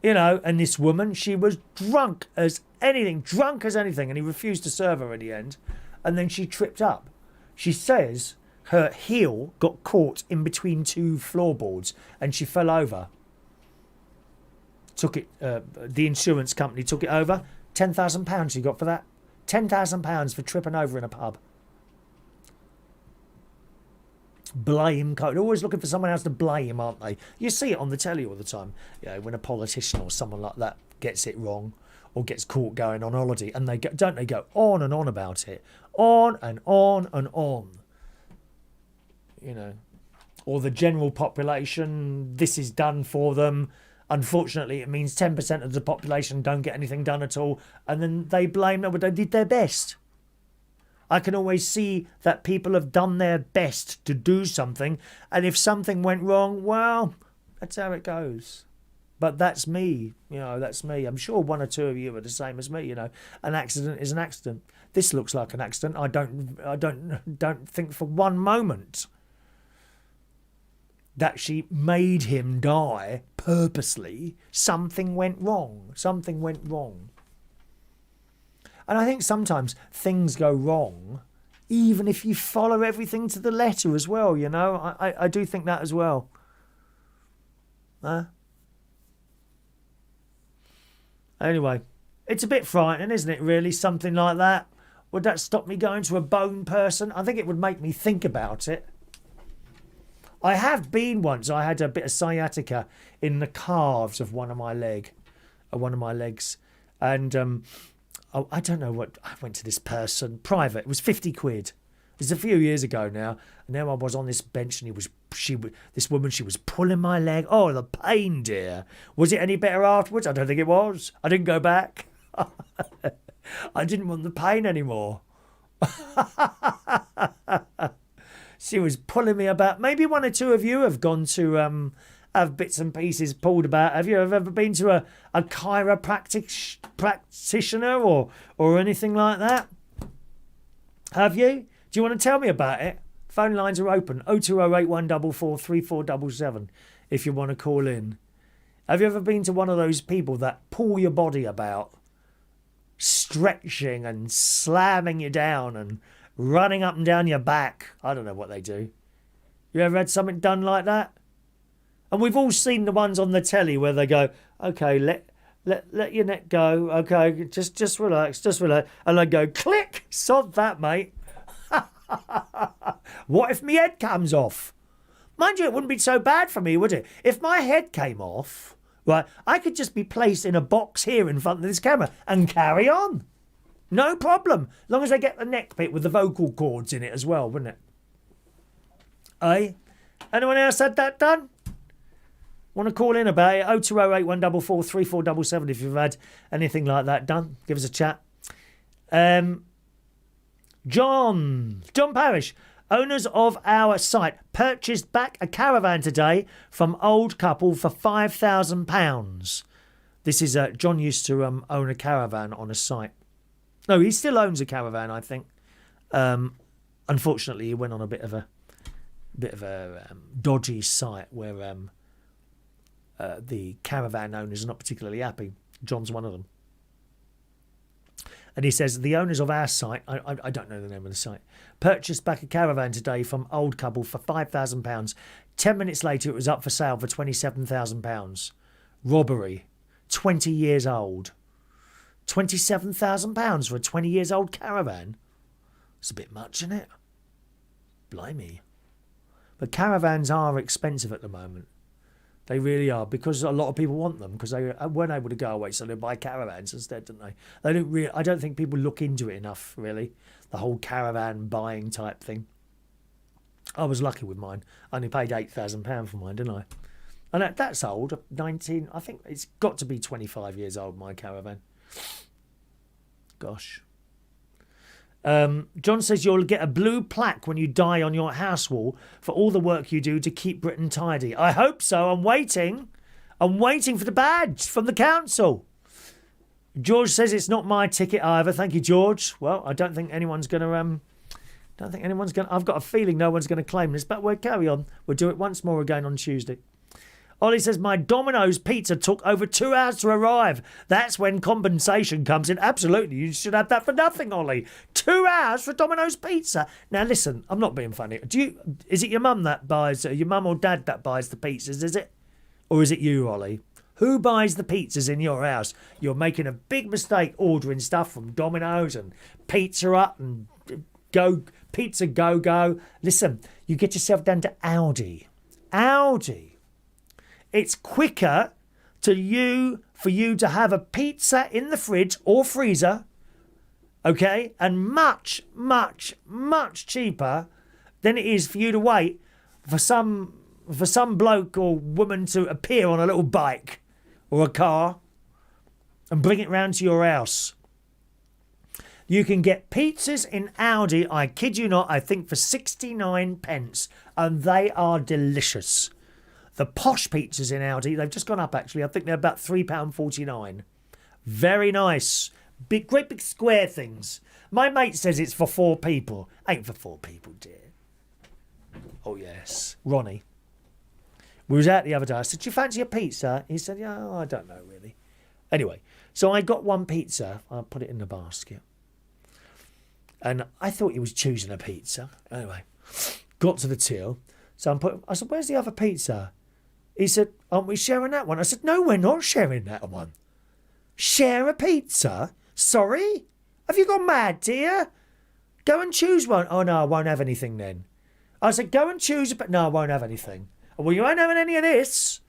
you know, and this woman, she was drunk as anything, and he refused to serve her in the end, and then she tripped up. She says her heel got caught in between two floorboards and she fell over. Took it, the insurance company took it over. £10,000 she got for that. £10,000 for tripping over in a pub. Blame code. They're always looking for someone else to blame, aren't they? You see it on the telly all the time. You know, when a politician or someone like that gets it wrong or gets caught going on holiday, and they go on and on about it, on and on and on. You know, or the general population, this is done for them. Unfortunately, it means 10% of the population don't get anything done at all, and then they blame them, but they did their best. I can always see that people have done their best to do something, and if something went wrong, well, that's how it goes. But that's me, you know, that's me. I'm sure one or two of you are the same as me, you know. An accident is an accident. This looks like an accident. I don't think for one moment that she made him die purposely. Something went wrong. Something went wrong. And I think sometimes things go wrong, even if you follow everything to the letter as well, you know. I do think that as well. Anyway, it's a bit frightening, isn't it, really, something like that? Would that stop me going to a bone person? I think it would make me think about it. I have been once. I had a bit of sciatica in the calves of one of my legs. And I don't know what, I went to this person, private, it was 50 quid. It's a few years ago now, and now I was on this bench, and this woman, she was pulling my leg. Oh, the pain, dear. Was it any better afterwards? I don't think it was. I didn't go back. I didn't want the pain anymore. She was pulling me about. Maybe one or two of you have gone to have bits and pieces pulled about. Have you ever been to a chiropractic practitioner or anything like that? Have you? Do you want to tell me about it? Phone lines are open. 02081 144 3477 if you want to call in. Have you ever been to one of those people that pull your body about, stretching and slamming you down and running up and down your back? I don't know what they do. You ever had something done like that? And we've all seen the ones on the telly where they go, okay, Let your neck go. Okay, just relax, And I go, click, sod that, mate. What if my head comes off? Mind you, it wouldn't be so bad for me, would it? If my head came off, right, I could just be placed in a box here in front of this camera and carry on. No problem. As long as I get the neck bit with the vocal cords in it as well, wouldn't it? Eh? Anyone else had that done? Want to call in about it? 0208 144 3477 if you've had anything like that done. Give us a chat. John Parish, owners of our site, purchased back a caravan today from old couple for £5,000. This is John used to own a caravan on a site. No, he still owns a caravan, I think. Unfortunately, he went on a bit of a dodgy site where the caravan owners are not particularly happy. John's one of them. And he says, the owners of our site, I don't know the name of the site, purchased back a caravan today from old couple for £5,000. 10 minutes later, it was up for sale for £27,000. Robbery. 20 years old. £27,000 for a 20 years old caravan. It's a bit much, isn't it? Blimey. But caravans are expensive at the moment. They really are, because a lot of people want them, because they weren't able to go away, so they buy caravans instead, don't they? They don't really. I don't think people look into it enough, really. The whole caravan buying type thing. I was lucky with mine. I only paid £8,000 for mine, didn't I? And that's old. 19. I think it's got to be 25 years old. My caravan. Gosh. John says you'll get a blue plaque when you die on your house wall for all the work you do to keep Britain tidy. I hope so. I'm waiting for the badge from the council. George says it's not my ticket either. Thank you, George. Well, I don't think anyone's going to... I've got a feeling no one's going to claim this, but we'll carry on. We'll do it once more again on Tuesday. Ollie says, my Domino's pizza took over 2 hours to arrive. That's when compensation comes in. Absolutely, you should have that for nothing, Ollie. 2 hours for Domino's pizza. Now, listen, I'm not being funny. Is it your mum that buys, your mum or dad that buys the pizzas, is it? Or is it you, Ollie? Who buys the pizzas in your house? You're making a big mistake ordering stuff from Domino's and Pizza Hut and Pizza Go. Listen, you get yourself down to Aldi. It's quicker for you to have a pizza in the fridge or freezer, okay, and much, much, much cheaper than it is for you to wait for some bloke or woman to appear on a little bike or a car and bring it round to your house. You can get pizzas in Aldi, I kid you not, I think for 69 pence, and they are delicious. The posh pizzas in Aldi, they've just gone up actually. I think they're about £3.49. Very nice. Great big square things. My mate says it's for 4 people. Ain't for 4 people, dear. Oh, yes. Ronnie. We was out the other day. I said, do you fancy a pizza? He said, yeah, I don't know really. Anyway, so I got one pizza. I put it in the basket. And I thought he was choosing a pizza. Anyway, got to the till. So I said, where's the other pizza? He said, aren't we sharing that one? I said, no, we're not sharing that one. Share a pizza? Sorry? Have you gone mad, dear? Go and choose one. Oh, no, I won't have anything then. I said, go and choose it, but no, I won't have anything. Well, you ain't having any of this.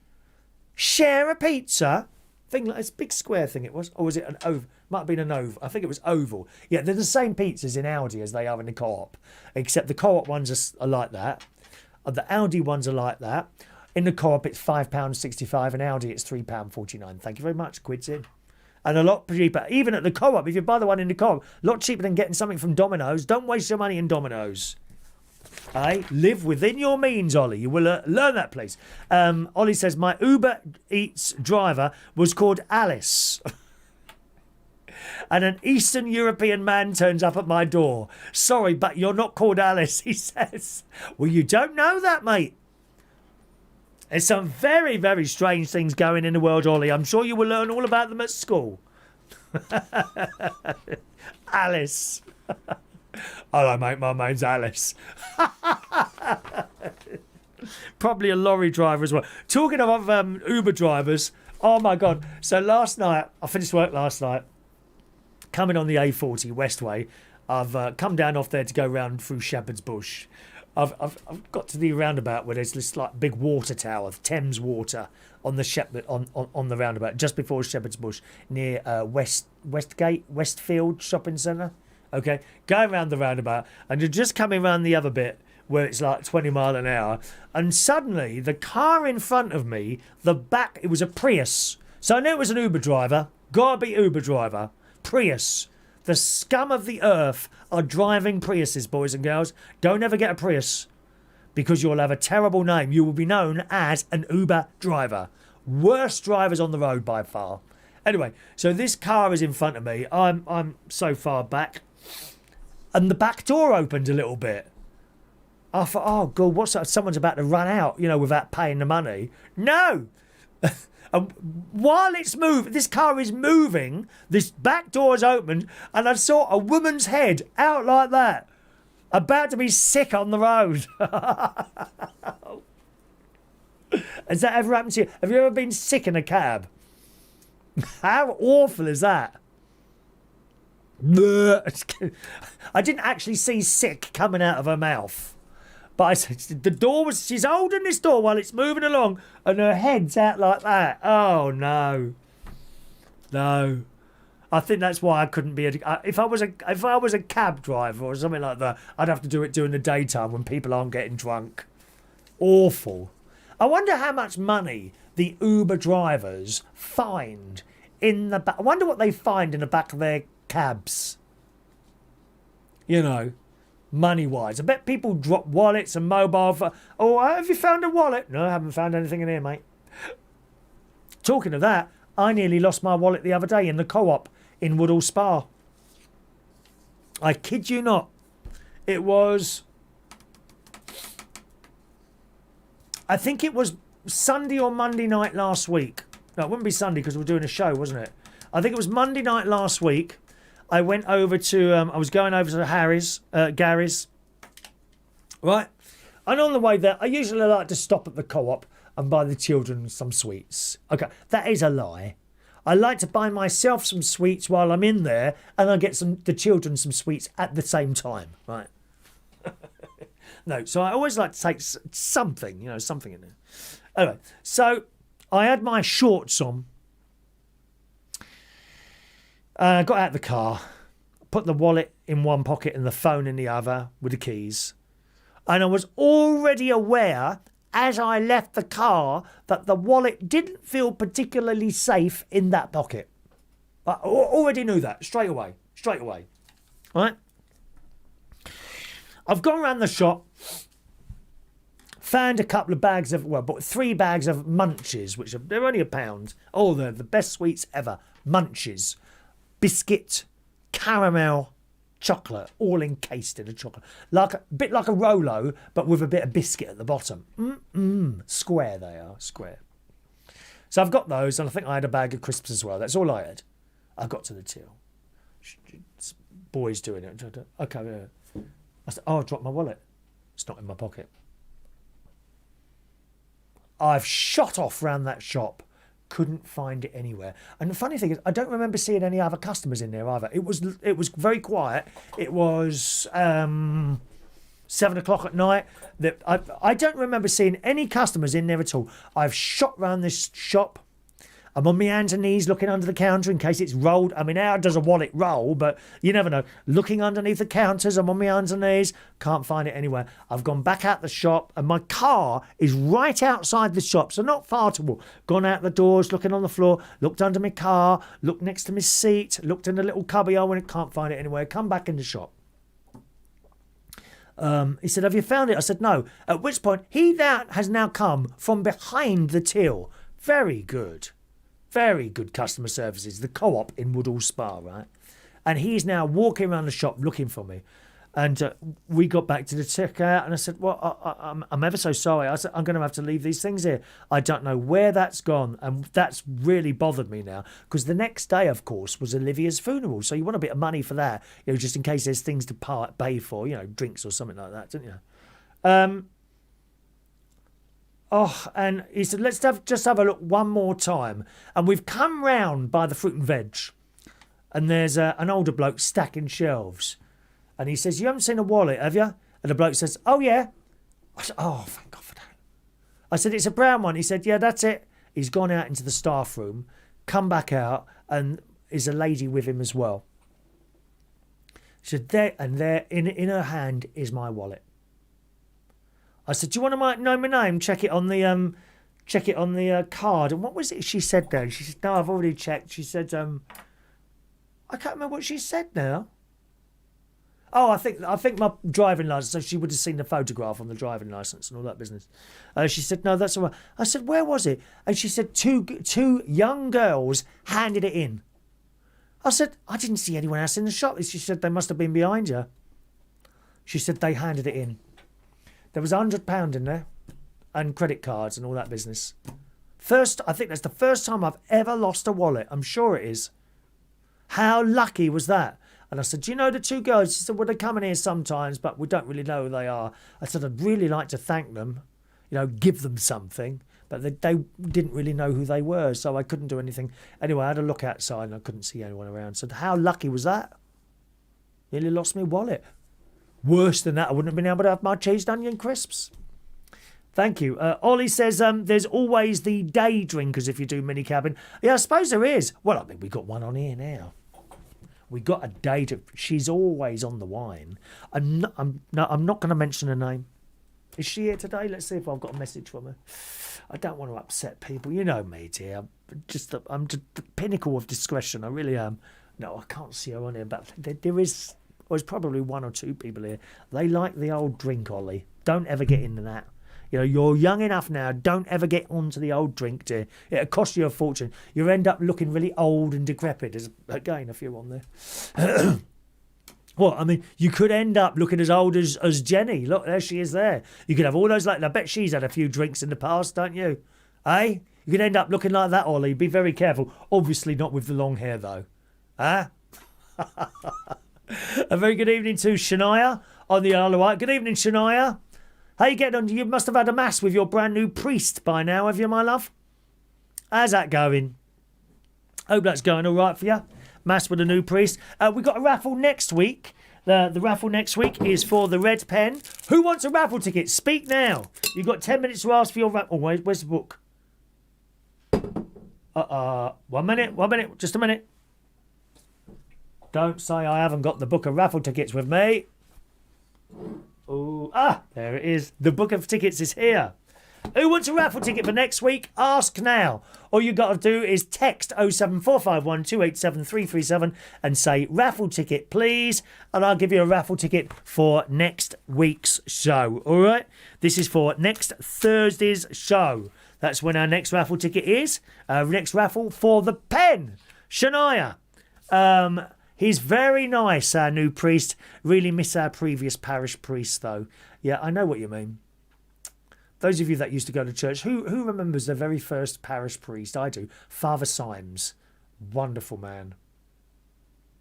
Share a pizza? Thing like this big square thing it was. Or was it an oval? Might have been an oval. I think it was oval. Yeah, they're the same pizzas in Aldi as they are in the Co-op. Except the Co-op ones are like that. The Aldi ones are like that. In the Co-op, it's £5.65. In Aldi, it's £3.49. Thank you very much. Quid's in. And a lot cheaper. Even at the Co-op, if you buy the one in the Co-op, a lot cheaper than getting something from Domino's. Don't waste your money in Domino's. Live within your means, Ollie. You will learn that, please. Ollie says, my Uber Eats driver was called Alice. And an Eastern European man turns up at my door. Sorry, but you're not called Alice, he says. Well, you don't know that, mate. There's some very, very strange things going in the world, Ollie. I'm sure you will learn all about them at school. Alice. Hello, mate. My name's Alice. Probably a lorry driver as well. Talking of Uber drivers, Oh my God. So last night, I finished work last night, coming on the A40 Westway. I've come down off there to go round through Shepherd's Bush. I've got to the roundabout where there's this like big water tower, Thames Water, on the on the roundabout just before Shepherd's Bush, near Westfield Shopping Centre. Okay, going around the roundabout, and you're just coming around the other bit where it's like 20 mile an hour, and suddenly the car in front of me, it was a Prius. So I knew it was an Uber driver. Gotta be Uber driver. Prius. The scum of the earth are driving Priuses, boys and girls. Don't ever get a Prius, because you'll have a terrible name. You will be known as an Uber driver. Worst drivers on the road by far. Anyway, so this car is in front of me. I'm so far back, and the back door opened a little bit. I thought, oh God, what's that? Someone's about to run out, without paying the money. No. And while it's moving, this car is moving, this back door is opened, and I saw a woman's head out like that, about to be sick on the road. Has that ever happened to you? Have you ever been sick in a cab? How awful is that? I didn't actually see sick coming out of her mouth. But I said, she's holding this door while it's moving along, and her head's out like that. Oh, no. No. I think that's why I couldn't be if I was a cab driver or something like that, I'd have to do it during the daytime when people aren't getting drunk. Awful. I wonder how much money the Uber drivers find in the back. I wonder what they find in the back of their cabs. Money-wise. I bet people drop wallets and mobile phone. Oh, have you found a wallet? No, I haven't found anything in here, mate. Talking of that, I nearly lost my wallet the other day in the Co-op in Woodall Spa. I kid you not. It was... I think it was Sunday or Monday night last week. No, it wouldn't be Sunday because we were doing a show, wasn't it? I think it was Monday night last week. I went over to, I was going over to Gary's, right? And on the way there, I usually like to stop at the Co-op and buy the children some sweets. Okay, that is a lie. I like to buy myself some sweets while I'm in there, and I get the children some sweets at the same time, right? No, so I always like to take something, something in there. Anyway, so I had my shorts on. I got out of the car, put the wallet in one pocket and the phone in the other with the keys. And I was already aware, as I left the car, that the wallet didn't feel particularly safe in that pocket. I already knew that straight away. Right? I've gone around the shop, found a couple of bags of, bought 3 bags of Munches, they're only £1. Oh, they're the best sweets ever. Munches. Biscuit, caramel, chocolate, all encased in a chocolate. A bit like a Rolo, but with a bit of biscuit at the bottom. Square they are, square. So I've got those, and I think I had a bag of crisps as well. That's all I had. I got to the till. Boys doing it. Okay, I said, I dropped my wallet. It's not in my pocket. I've shot off round that shop. Couldn't find it anywhere. And the funny thing is, I don't remember seeing any other customers in there either. It was very quiet. It was 7 o'clock at night. I don't remember seeing any customers in there at all. I've shot round this shop. I'm on my hands and knees looking under the counter in case it's rolled. I mean, how does a wallet roll? But you never know. Looking underneath the counters, I'm on my hands and knees. Can't find it anywhere. I've gone back out the shop and my car is right outside the shop, so not far to walk. Gone out the doors, looking on the floor, looked under my car, looked next to my seat, looked in the little cubby hole and can't find it anywhere. Come back in the shop. He said, have you found it? I said, no. At which point, he has now come from behind the till. Very good. Very good customer services. The Co-op in Woodall Spa, right? And he's now walking around the shop looking for me. And we got back to the checkout and I said, well, I'm ever so sorry. I said, I'm going to have to leave these things here. I don't know where that's gone. And that's really bothered me now. Because the next day, of course, was Olivia's funeral. So you want a bit of money for that, just in case there's things to pay for, drinks or something like that, don't you? Oh, and he said, let's just have a look one more time. And we've come round by the fruit and veg. And there's an older bloke stacking shelves. And he says, you haven't seen a wallet, have you? And the bloke says, oh, yeah. I said, oh, thank God for that. I said, it's a brown one. He said, yeah, that's it. He's gone out into the staff room, come back out, and is a lady with him as well. She said, there in her hand is my wallet. I said, do you want to know my name? Check it on the card. And what was it she said there? She said, no, I've already checked. She said, I can't remember what she said now. Oh, I think my driving licence. So she would have seen the photograph on the driving licence and all that business. She said, no, that's all right. I said, where was it? And she said, two young girls handed it in. I said, I didn't see anyone else in the shop. She said, they must have been behind you. She said, they handed it in. There was £100 in there and credit cards and all that business. I think that's the first time I've ever lost a wallet. I'm sure it is. How lucky was that? And I said, do you know the two girls? She said, well, they come in here sometimes, but we don't really know who they are. I said, I'd really like to thank them, give them something. But they didn't really know who they were, so I couldn't do anything. Anyway, I had a look outside and I couldn't see anyone around. I said, how lucky was that? Nearly lost my wallet. Worse than that, I wouldn't have been able to have my cheese onion crisps. Thank you. Ollie says there's always the day drinkers if you do mini cabin. Yeah, I suppose there is. Well, I mean, we got one on here now. We got a day to. She's always on the wine. I'm not going to mention her name. Is she here today? Let's see if I've got a message from her. I don't want to upset people. You know me, dear. I'm just the pinnacle of discretion. I really am. No, I can't see her on here, but there is. There's probably one or two people here. They like the old drink, Ollie. Don't ever get into that. You're young enough now. Don't ever get onto the old drink, dear. It'll cost you a fortune. You'll end up looking really old and decrepit. There's, again, a few on there. Well, I mean, you could end up looking as old as Jenny. Look, there she is there. You could have all those, I bet she's had a few drinks in the past, don't you? Eh? You could end up looking like that, Ollie. Be very careful. Obviously not with the long hair, though. Huh? A very good evening to Shania on the Isle of Wight. Good evening, Shania. How you getting on? You must have had a mass with your brand new priest by now, have you, my love? How's that going? Hope that's going all right for you. Mass with a new priest. We've got a raffle next week. The raffle next week is for the red pen. Who wants a raffle ticket? Speak now. You've got 10 minutes to ask for your raffle. Oh, where's the book? 1 minute. Just a minute. Don't say I haven't got the book of raffle tickets with me. Oh, there it is. The book of tickets is here. Who wants a raffle ticket for next week? Ask now. All you got to do is text 07451 287 337 and say raffle ticket, please. And I'll give you a raffle ticket for next week's show. All right? This is for next Thursday's show. That's when our next raffle ticket is. Next raffle for the pen. Shania. He's very nice, our new priest. Really miss our previous parish priest, though. Yeah, I know what you mean. Those of you that used to go to church, who remembers the very first parish priest? I do. Father Symes. Wonderful man.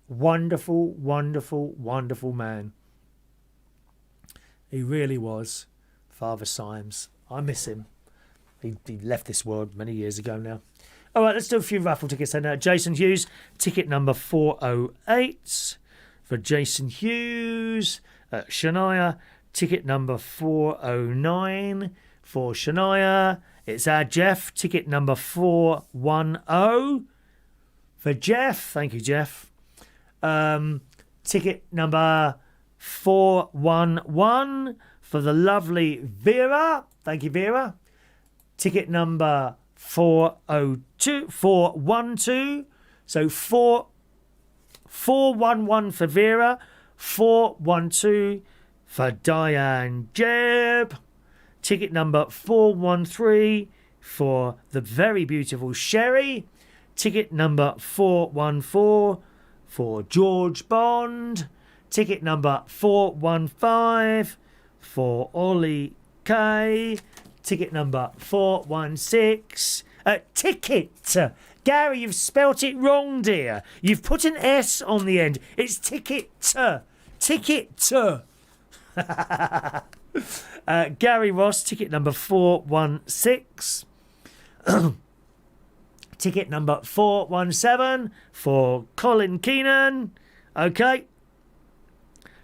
Wonderful, wonderful, wonderful man. He really was. Father Symes. I miss him. He left this world many years ago now. All right, let's do a few raffle tickets then. Jason Hughes, ticket number 408 for Jason Hughes. Shania, ticket number 409 for Shania. It's our Jeff, ticket number 410 for Jeff. Thank you, Jeff. Ticket number 411 for the lovely Vera. Thank you, Vera. Ticket number 412. So 411 for Vera, 412 for Diane Jebb. Ticket number 413 for the very beautiful Sherry. Ticket number 414 for George Bond. Ticket number 415 for Ollie K. Ticket number 416. Ticket. Gary, you've spelt it wrong, dear. You've put an S on the end. It's ticket. Ticket. Gary Ross, ticket number 416. Ticket number 417 for Colin Keenan. Okay.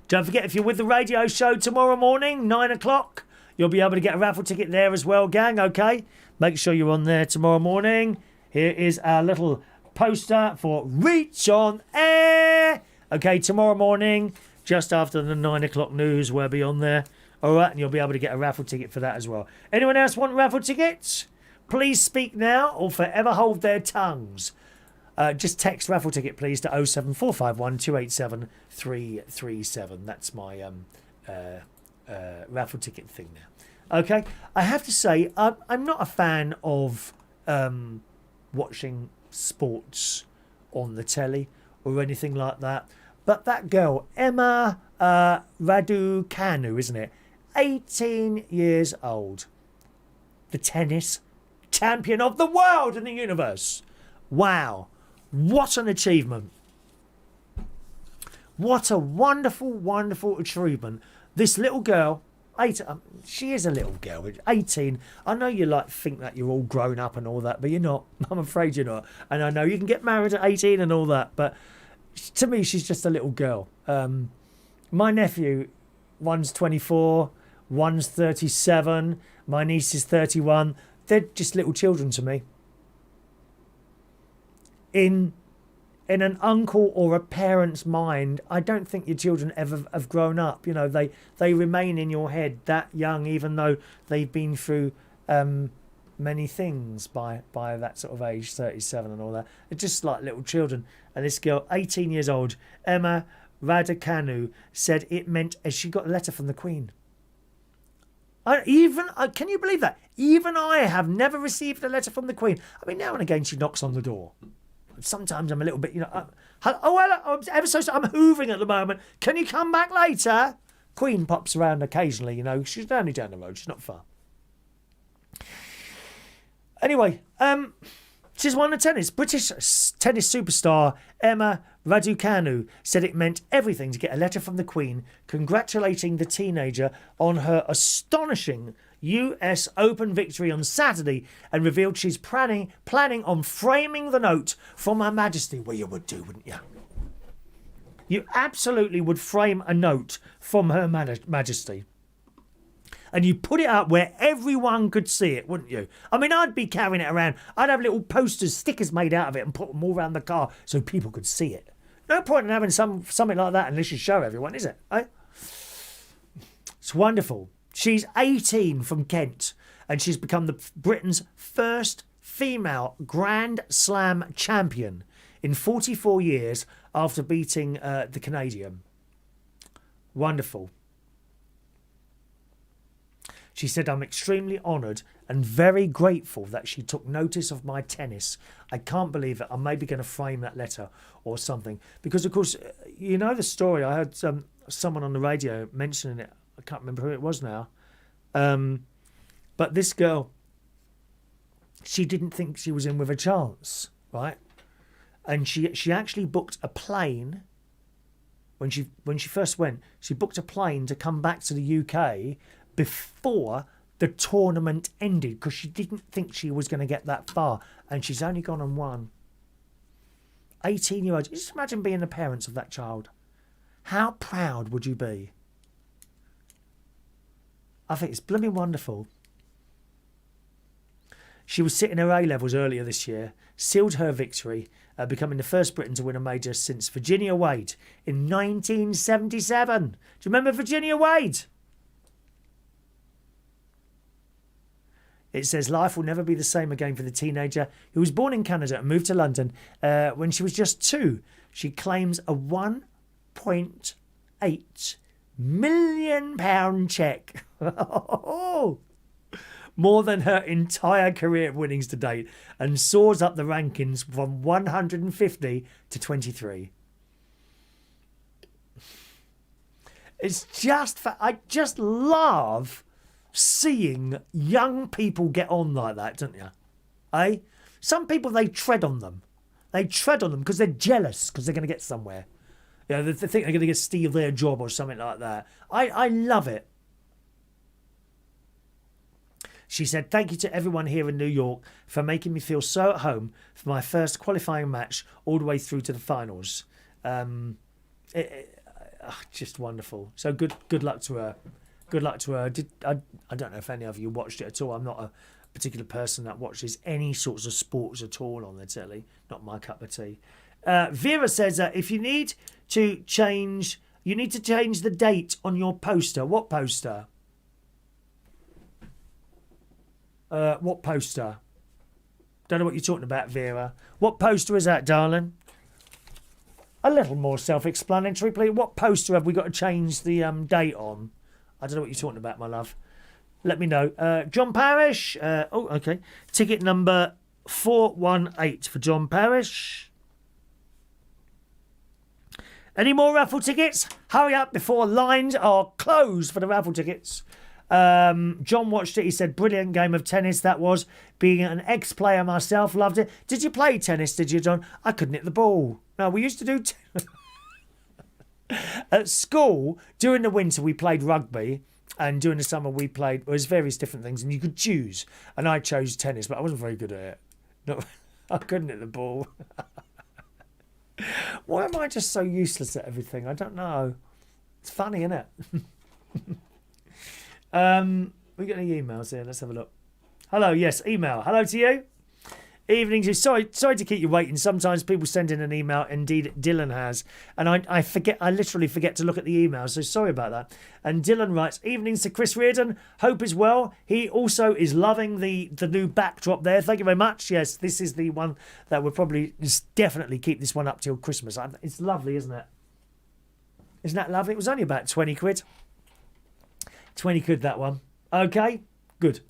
Don't forget, if you're with the radio show tomorrow morning, 9 o'clock, you'll be able to get a raffle ticket there as well, gang. Okay. Make sure you're on there tomorrow morning. Here is our little poster for Reach on Air. Okay, tomorrow morning, just after the 9 o'clock news, we'll be on there. All right, and you'll be able to get a raffle ticket for that as well. Anyone else want raffle tickets? Please speak now or forever hold their tongues. Just text raffle ticket, please, to 07451 287 337. That's my raffle ticket thing now. Okay, I have to say, I'm not a fan of watching sports on the telly or anything like that. But that girl, Emma Raducanu, isn't it? 18 years old. The tennis champion of the world and the universe. Wow. What an achievement. What a wonderful, wonderful achievement. This little girl, she is a little girl, 18. I know you think that you're all grown up and all that, but you're not. I'm afraid you're not. And I know you can get married at 18 and all that, but to me, she's just a little girl. My nephew, one's 24, one's 37, my niece is 31. They're just little children to me. In an uncle or a parent's mind, I don't think your children ever have grown up. You know, they remain in your head that young, even though they've been through many things by that sort of age, 37 and all that. They're just like little children. And this girl, 18 years old, Emma Raducanu, said it meant as she got a letter from the Queen. Can you believe that? Even I have never received a letter from the Queen. I mean, now and again she knocks on the door. Sometimes I'm a little bit, well, I'm ever so sorry. I'm hoovering at the moment. Can you come back later? Queen pops around occasionally, you know. She's only down the road. She's not far. Anyway, she's won the tennis. British tennis superstar Emma Raducanu said it meant everything to get a letter from the Queen congratulating the teenager on her astonishing US Open victory on Saturday, and revealed she's planning on framing the note from Her Majesty. Well, you would do, wouldn't you? You absolutely would frame a note from Her Majesty. And you put it up where everyone could see it, wouldn't you? I mean, I'd be carrying it around. I'd have little posters, stickers made out of it and put them all around the car so people could see it. No point in having something like that unless you show everyone, is it? Eh? It's wonderful. She's 18 from Kent, and she's become Britain's first female Grand Slam champion in 44 years after beating the Canadian. Wonderful. She said, I'm extremely honoured and very grateful that she took notice of my tennis. I can't believe it. I'm maybe going to frame that letter or something. Because, of course, you know the story. I heard someone on the radio mentioning it. I can't remember who it was now. But this girl, she didn't think she was in with a chance, right? And she actually booked a plane. When she first went, she booked a plane to come back to the UK before the tournament ended, because she didn't think she was going to get that far, and she's only gone and won. 18-year-old. Just imagine being the parents of that child. How proud would you be? I think it's blooming wonderful. She was sitting her A-levels earlier this year, sealed her victory, becoming the first Briton to win a major since Virginia Wade in 1977. Do you remember Virginia Wade? It says life will never be the same again for the teenager who was born in Canada and moved to London when she was just 2. She claims a £1.8 million cheque. More than her entire career of winnings to date, and soars up the rankings from 150 to 23. It's just, I just love seeing young people get on like that, don't you? Eh? Some people, they tread on them. They tread on them because they're jealous, because they're going to get somewhere. You know, they think they're going to steal their job or something like that. I love it. She said, "Thank you to everyone here in New York for making me feel so at home for my first qualifying match all the way through to the finals." Just wonderful. So good luck to her. Good luck to her. I don't know if any of you watched it at all. I'm not a particular person that watches any sorts of sports at all on the telly. Not my cup of tea. Vera says that if you need to change the date on your poster. What poster? What poster? Don't know what you're talking about, Vera. What poster is that, darling? A little more self-explanatory, please. What poster have we got to change the date on? I don't know what you're talking about, my love. Let me know. John Parrish. Okay. Ticket number 418 for John Parrish. Any more raffle tickets? Hurry up before lines are closed for the raffle tickets. John watched it. He said, brilliant game of tennis that was. Being an ex-player myself, loved it. Did you play tennis, did you, John? I couldn't hit the ball. No, we used to do... At school, during the winter, we played rugby. And during the summer, we played... Well, there's various different things, and you could choose. And I chose tennis, but I wasn't very good at it. No, I couldn't hit the ball. Why am I just so useless at everything? I don't know. It's funny, isn't it? We got any emails here? Let's have a look. Hello, yes, email. Hello to you. Evening to you. Sorry to keep you waiting. Sometimes people send in an email. Indeed, Dylan has. And I forget. I literally forget to look at the email. So sorry about that. And Dylan writes, evenings to Chris Reardon. Hope is well. He also is loving the new backdrop there. Thank you very much. Yes, this is the one that we'll probably just definitely keep this one up till Christmas. It's lovely, isn't it? Isn't that lovely? It was only about 20 quid. 20 quid, that one. Okay, good.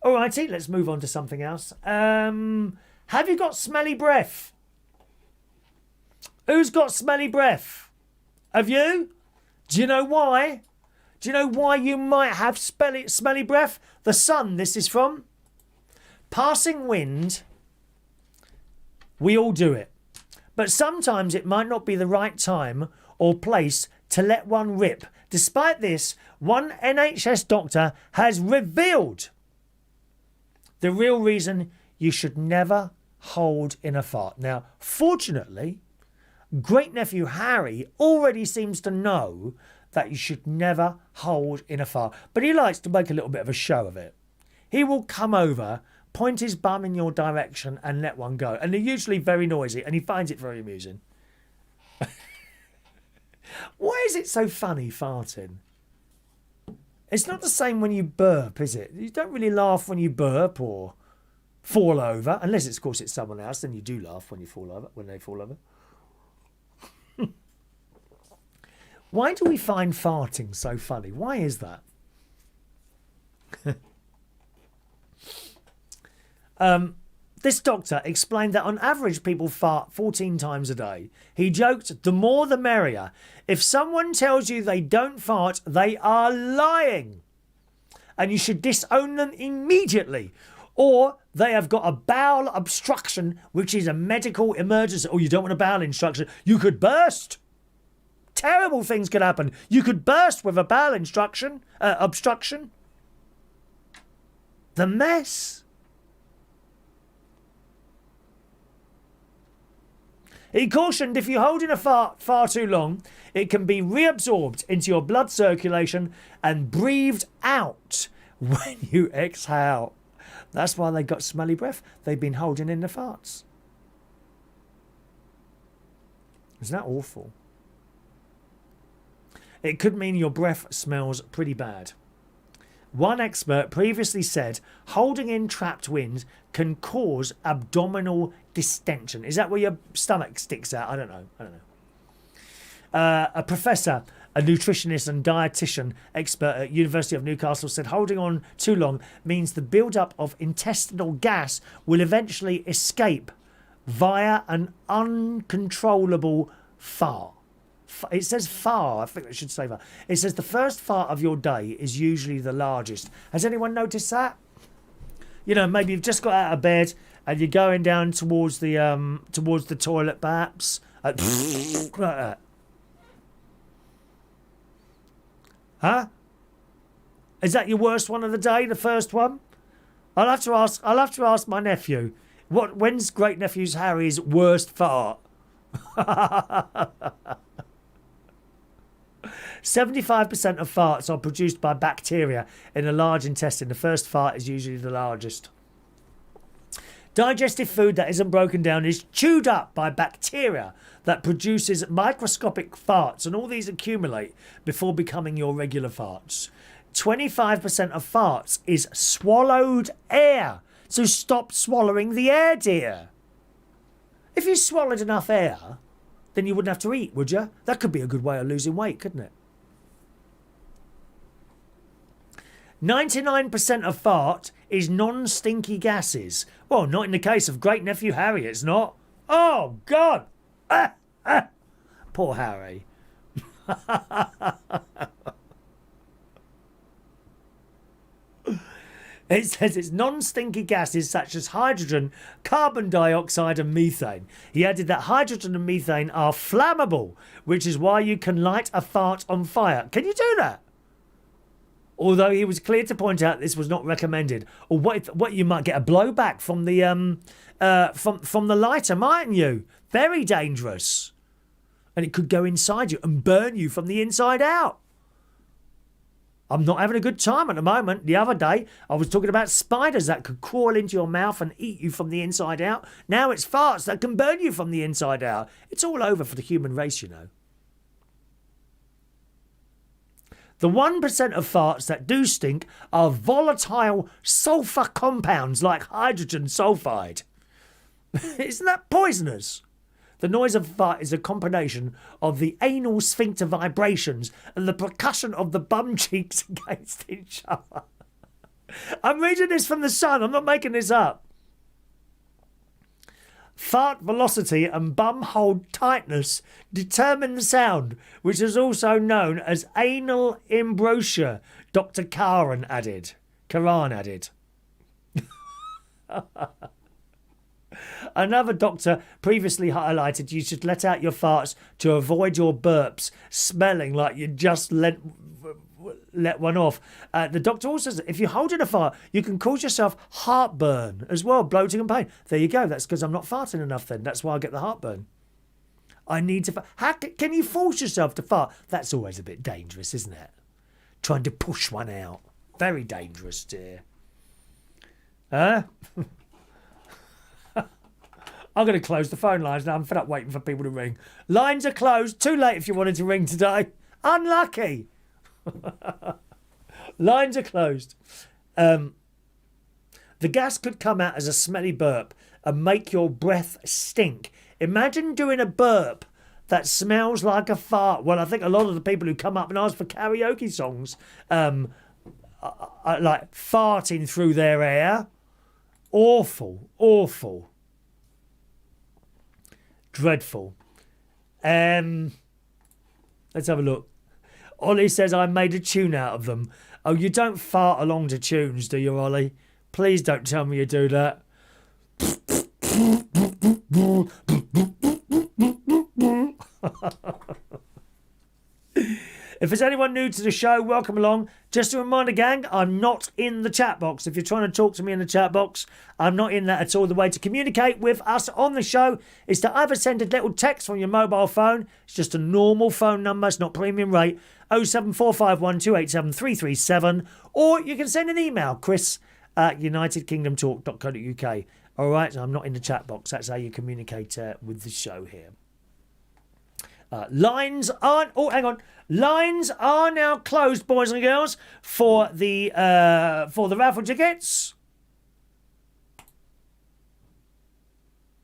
All righty, let's move on to something else. Have you got smelly breath? Who's got smelly breath? Have you? Do you know why? Do you know why you might have smelly breath? The sun, this is from. Passing wind. We all do it. But sometimes it might not be the right time or place to let one rip. Despite this, one NHS doctor has revealed the real reason you should never hold in a fart. Now, fortunately, great-nephew Harry already seems to know that you should never hold in a fart. But he likes to make a little bit of a show of it. He will come over, point his bum in your direction and let one go. And they're usually very noisy, and he finds it very amusing. Why is it so funny, farting? It's not the same when you burp, is it? You don't really laugh when you burp or fall over, unless of course it's someone else. Then you do laugh when you fall over, when they fall over. Why do we find farting so funny? Why is that? This doctor explained that on average people fart 14 times a day. He joked, the more the merrier. If someone tells you they don't fart, they are lying. And you should disown them immediately. Or they have got a bowel obstruction, which is a medical emergency. Or you don't want a bowel obstruction. You could burst. Terrible things could happen. You could burst with a bowel obstruction. The mess. He cautioned if you hold in a fart far too long, it can be reabsorbed into your blood circulation and breathed out when you exhale. That's why they got smelly breath. They've been holding in the farts. Isn't that awful? It could mean your breath smells pretty bad. One expert previously said holding in trapped wind can cause abdominal distension. Is that where your stomach sticks out? I don't know. A professor, a nutritionist and dietitian expert at University of Newcastle said holding on too long means the build-up of intestinal gas will eventually escape via an uncontrollable fart. It says far. I think it should say far. It says the first fart of your day is usually the largest. Has anyone noticed that? You know, maybe you've just got out of bed and you're going down towards the toilet, perhaps. Like that. Huh? Is that your worst one of the day? The first one? I'll have to ask my nephew. When's great nephew's Harry's worst fart? 75% of farts are produced by bacteria in the large intestine. The first fart is usually the largest. Digestive food that isn't broken down is chewed up by bacteria that produces microscopic farts, and all these accumulate before becoming your regular farts. 25% of farts is swallowed air. So stop swallowing the air, dear. If you swallowed enough air, then you wouldn't have to eat, would you? That could be a good way of losing weight, couldn't it? 99% of fart is non-stinky gases. Well, not in the case of great nephew Harry, it's not. Oh, God! Poor Harry. It says it's non-stinky gases such as hydrogen, carbon dioxide and methane. He added that hydrogen and methane are flammable, which is why you can light a fart on fire. Can you do that? Although he was clear to point out this was not recommended. Or what you might get a blowback from the from the lighter, mightn't you? Very dangerous. And it could go inside you and burn you from the inside out. I'm not having a good time at the moment. The other day, I was talking about spiders that could crawl into your mouth and eat you from the inside out. Now it's farts that can burn you from the inside out. It's all over for the human race, you know. The 1% of farts that do stink are volatile sulfur compounds like hydrogen sulfide. Isn't that poisonous? The noise of a fart is a combination of the anal sphincter vibrations and the percussion of the bum cheeks against each other. I'm reading this from The Sun. I'm not making this up. Fart velocity and bum hole tightness determine the sound, which is also known as anal embouchure, Dr. Karan added. Another doctor previously highlighted you should let out your farts to avoid your burps smelling like you just let one off. The doctor also says if you're holding a fart, you can cause yourself heartburn as well, bloating and pain. There you go. That's because I'm not farting enough then. That's why I get the heartburn. I need to... How can you force yourself to fart? That's always a bit dangerous, isn't it? Trying to push one out. Very dangerous, dear. Huh? I'm going to close the phone lines now. I'm fed up waiting for people to ring. Lines are closed. Too late if you wanted to ring today. Unlucky. Lines are closed. The gas could come out as a smelly burp and make your breath stink. Imagine doing a burp that smells like a fart. Well, I think a lot of the people who come up and ask for karaoke songs are like farting through their hair. Awful, awful. Dreadful. Let's have a look. Ollie says I made a tune out of them. Oh, you don't fart along to tunes, do you, Ollie? Please don't tell me you do that. If there's anyone new to the show, welcome along. Just a reminder, gang, I'm not in the chat box. If you're trying to talk to me in the chat box, I'm not in that at all. The way to communicate with us on the show is to either send a little text from your mobile phone. It's just a normal phone number. It's not premium rate. 07451287337. Or you can send an email, chris@unitedkingdomtalk.co.uk. All right, I'm not in the chat box. That's how you communicate with the show here. Lines aren't... Oh, hang on. Lines are now closed, boys and girls, for the raffle tickets.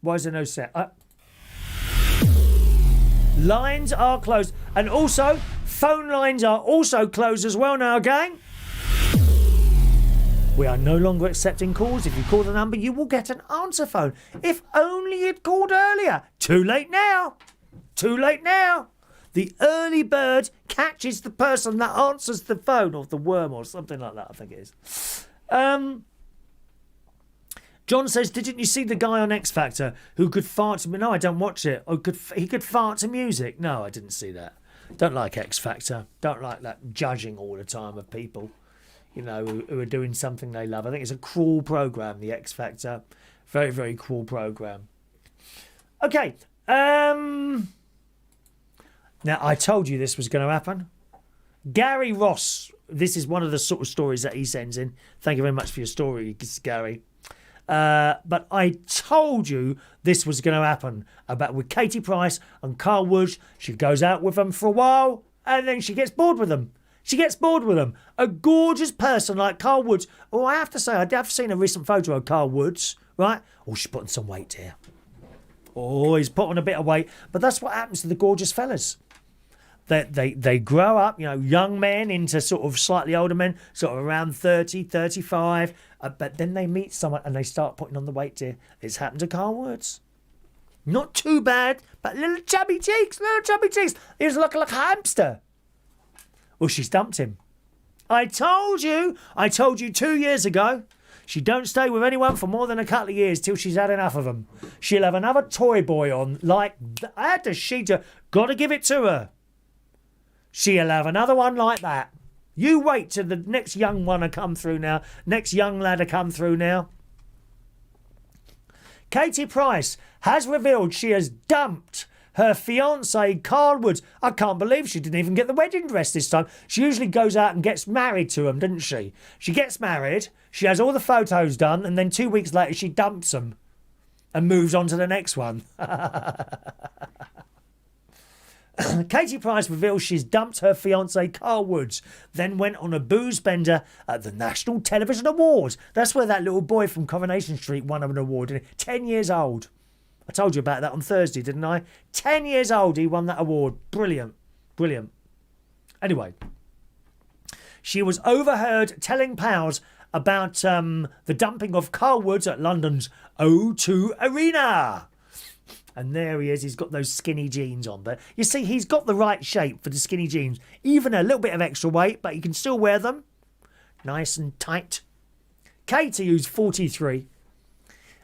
Why is there no set? Lines are closed. And also, phone lines are also closed as well now, gang. We are no longer accepting calls. If you call the number, you will get an answer phone. If only you'd called earlier. Too late now. Too late now. The early bird catches the person that answers the phone, or the worm, or something like that, I think it is. John says, didn't you see the guy on X Factor who could fart to... No, I don't watch it. He could fart to music. No, I didn't see that. Don't like X Factor. Don't like that judging all the time of people. you know, who are doing something they love. I think it's a cruel program, The X Factor. Very, very cruel program. Okay. Now, I told you this was going to happen. Gary Ross. This is one of the sort of stories that he sends in. Thank you very much for your story, Gary. But I told you this was going to happen about with Katie Price and Carl Woods. She goes out with them for a while and then she gets bored with them. A gorgeous person like Carl Woods. Oh, I have to say, I have seen a recent photo of Carl Woods, right? Oh, she's putting some weight here. Oh, he's put on a bit of weight. But that's what happens to the gorgeous fellas. They grow up, you know, young men into sort of slightly older men, sort of around 30, 35. But then they meet someone and they start putting on the weight, dear. It's happened to Carl Woods. Not too bad, but little chubby cheeks. He was like a hamster. Well, she's dumped him. I told you 2 years ago. She don't stay with anyone for more than a couple of years till she's had enough of them. She'll have another toy boy on like that. Gotta give it to her. She'll have another one like that. You wait till the next young one to come through now. Next young lad to come through now. Katie Price has revealed she has dumped her fiancé, Carl Woods. I can't believe she didn't even get the wedding dress this time. She usually goes out and gets married to him, doesn't she? She gets married, she has all the photos done, and then 2 weeks later she dumps them and moves on to the next one. Katie Price reveals she's dumped her fiancé Carl Woods, then went on a booze bender at the National Television Awards. That's where that little boy from Coronation Street won an award. 10 years old. I told you about that on Thursday, didn't I? 10 years old, he won that award. Brilliant. Anyway, she was overheard telling pals about the dumping of Carl Woods at London's O2 Arena. And there he is. He's got those skinny jeans on. But you see, he's got the right shape for the skinny jeans. Even a little bit of extra weight, but he can still wear them. Nice and tight. Katie, who's 43.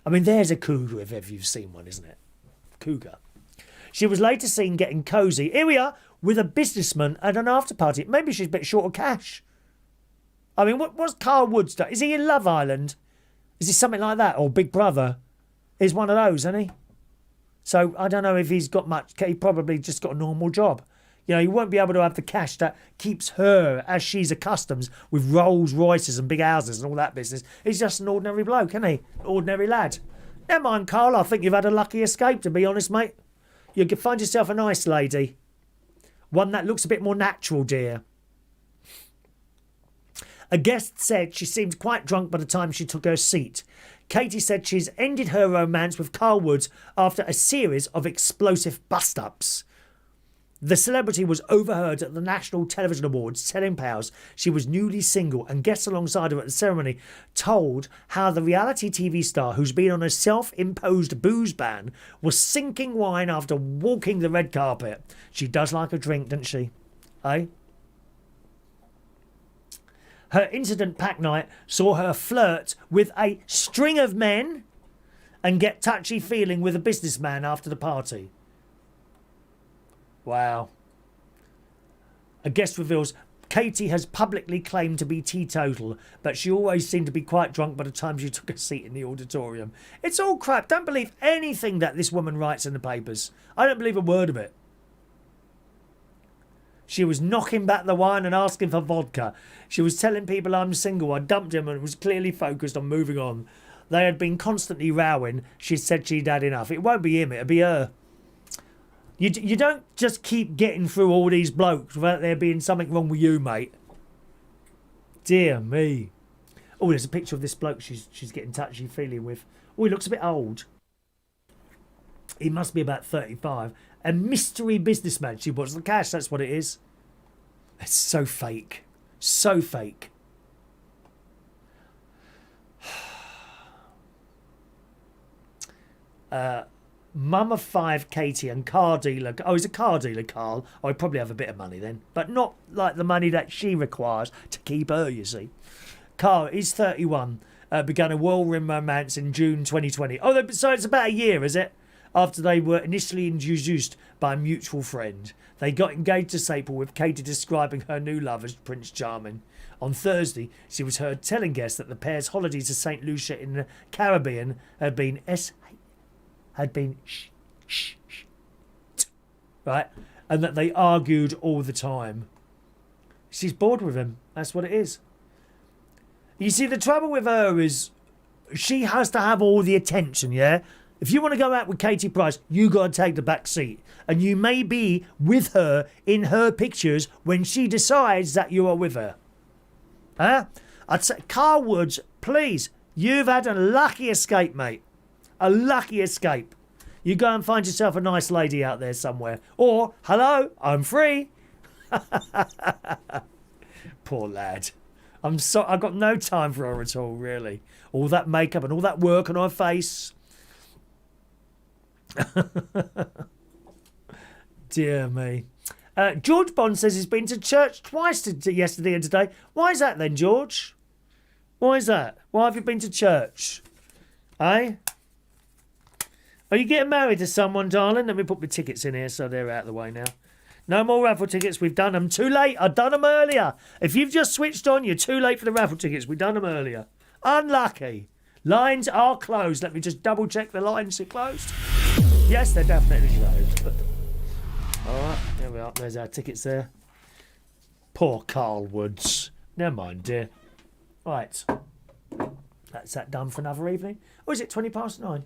I mean, there's a cougar if ever you've seen one, isn't it? Cougar. She was later seen getting cosy. Here we are, with a businessman at an after party. Maybe she's a bit short of cash. I mean, what's Carl Woods done? Is he in Love Island? Is he something like that? Or Big Brother? He's one of those, isn't he? So I don't know if he's got much. He probably just got a normal job. You know, he won't be able to have the cash that keeps her, as she's accustomed, with Rolls Royces and big houses and all that business. He's just an ordinary bloke, isn't he? An ordinary lad. Never mind, Carl. I think you've had a lucky escape, to be honest, mate. You could find yourself a nice lady. One that looks a bit more natural, dear. A guest said she seemed quite drunk by the time she took her seat. Katie said she's ended her romance with Carl Woods after a series of explosive bust-ups. The celebrity was overheard at the National Television Awards telling pals she was newly single, and guests alongside her at the ceremony told how the reality TV star, who's been on a self-imposed booze ban, was sinking wine after walking the red carpet. She does like a drink, doesn't she? Eh? Her incident pack night saw her flirt with a string of men and get touchy-feeling with a businessman after the party. Wow. A guest reveals Katie has publicly claimed to be teetotal, but she always seemed to be quite drunk by the time she took a seat in the auditorium. It's all crap. Don't believe anything that this woman writes in the papers. I don't believe a word of it. She was knocking back the wine and asking for vodka. She was telling people I'm single. I dumped him and was clearly focused on moving on. They had been constantly rowing. She said she'd had enough. It won't be him, it'll be her. You don't just keep getting through all these blokes without there being something wrong with you, mate. Dear me. Oh, there's a picture of this bloke she's getting touchy-feely with. Oh, he looks a bit old. He must be about 35. A mystery businessman. She wants the cash, that's what it is. It's so fake. So fake. Mum of 5, Katie, and car dealer. Oh, he's a car dealer, Carl. Oh, he'd probably have a bit of money then. But not like the money that she requires to keep her, you see. Carl is 31. Began a whirlwind romance in June 2020. Oh, so it's about a year, is it? after they were initially introduced by a mutual friend. They got engaged this April, with Katie describing her new love as Prince Charming. On Thursday, she was heard telling guests that the pair's holidays to St. Lucia in the Caribbean had been right, and that they argued all the time. She's bored with him. That's what it is. You see, the trouble with her is she has to have all the attention, yeah? If you want to go out with Katie Price, you got to take the back seat. And you may be with her in her pictures when she decides that you are with her. Huh? I'd say, Carl Woods, please, you've had a lucky escape, mate. A lucky escape. You go and find yourself a nice lady out there somewhere. Or, hello, I'm free. Poor lad. I've got no time for her at all, really. All that makeup and all that work on her face. Dear me. George Bond says he's been to church twice yesterday and today. Why is that then, George? Why is that? Why have you been to church? Eh? Are you getting married to someone, darling? Let me put my tickets in here so they're out of the way now. No more raffle tickets. We've done them. Too late. I've done them earlier. If you've just switched on, you're too late for the raffle tickets. We've done them earlier. Unlucky. Lines are closed. Let me just double check the lines are closed. Yes, they're definitely closed. All right, there we are. There's our tickets there. Poor Carl Woods. Never mind, dear. Right. That's that done for another evening. Or is it 9:20?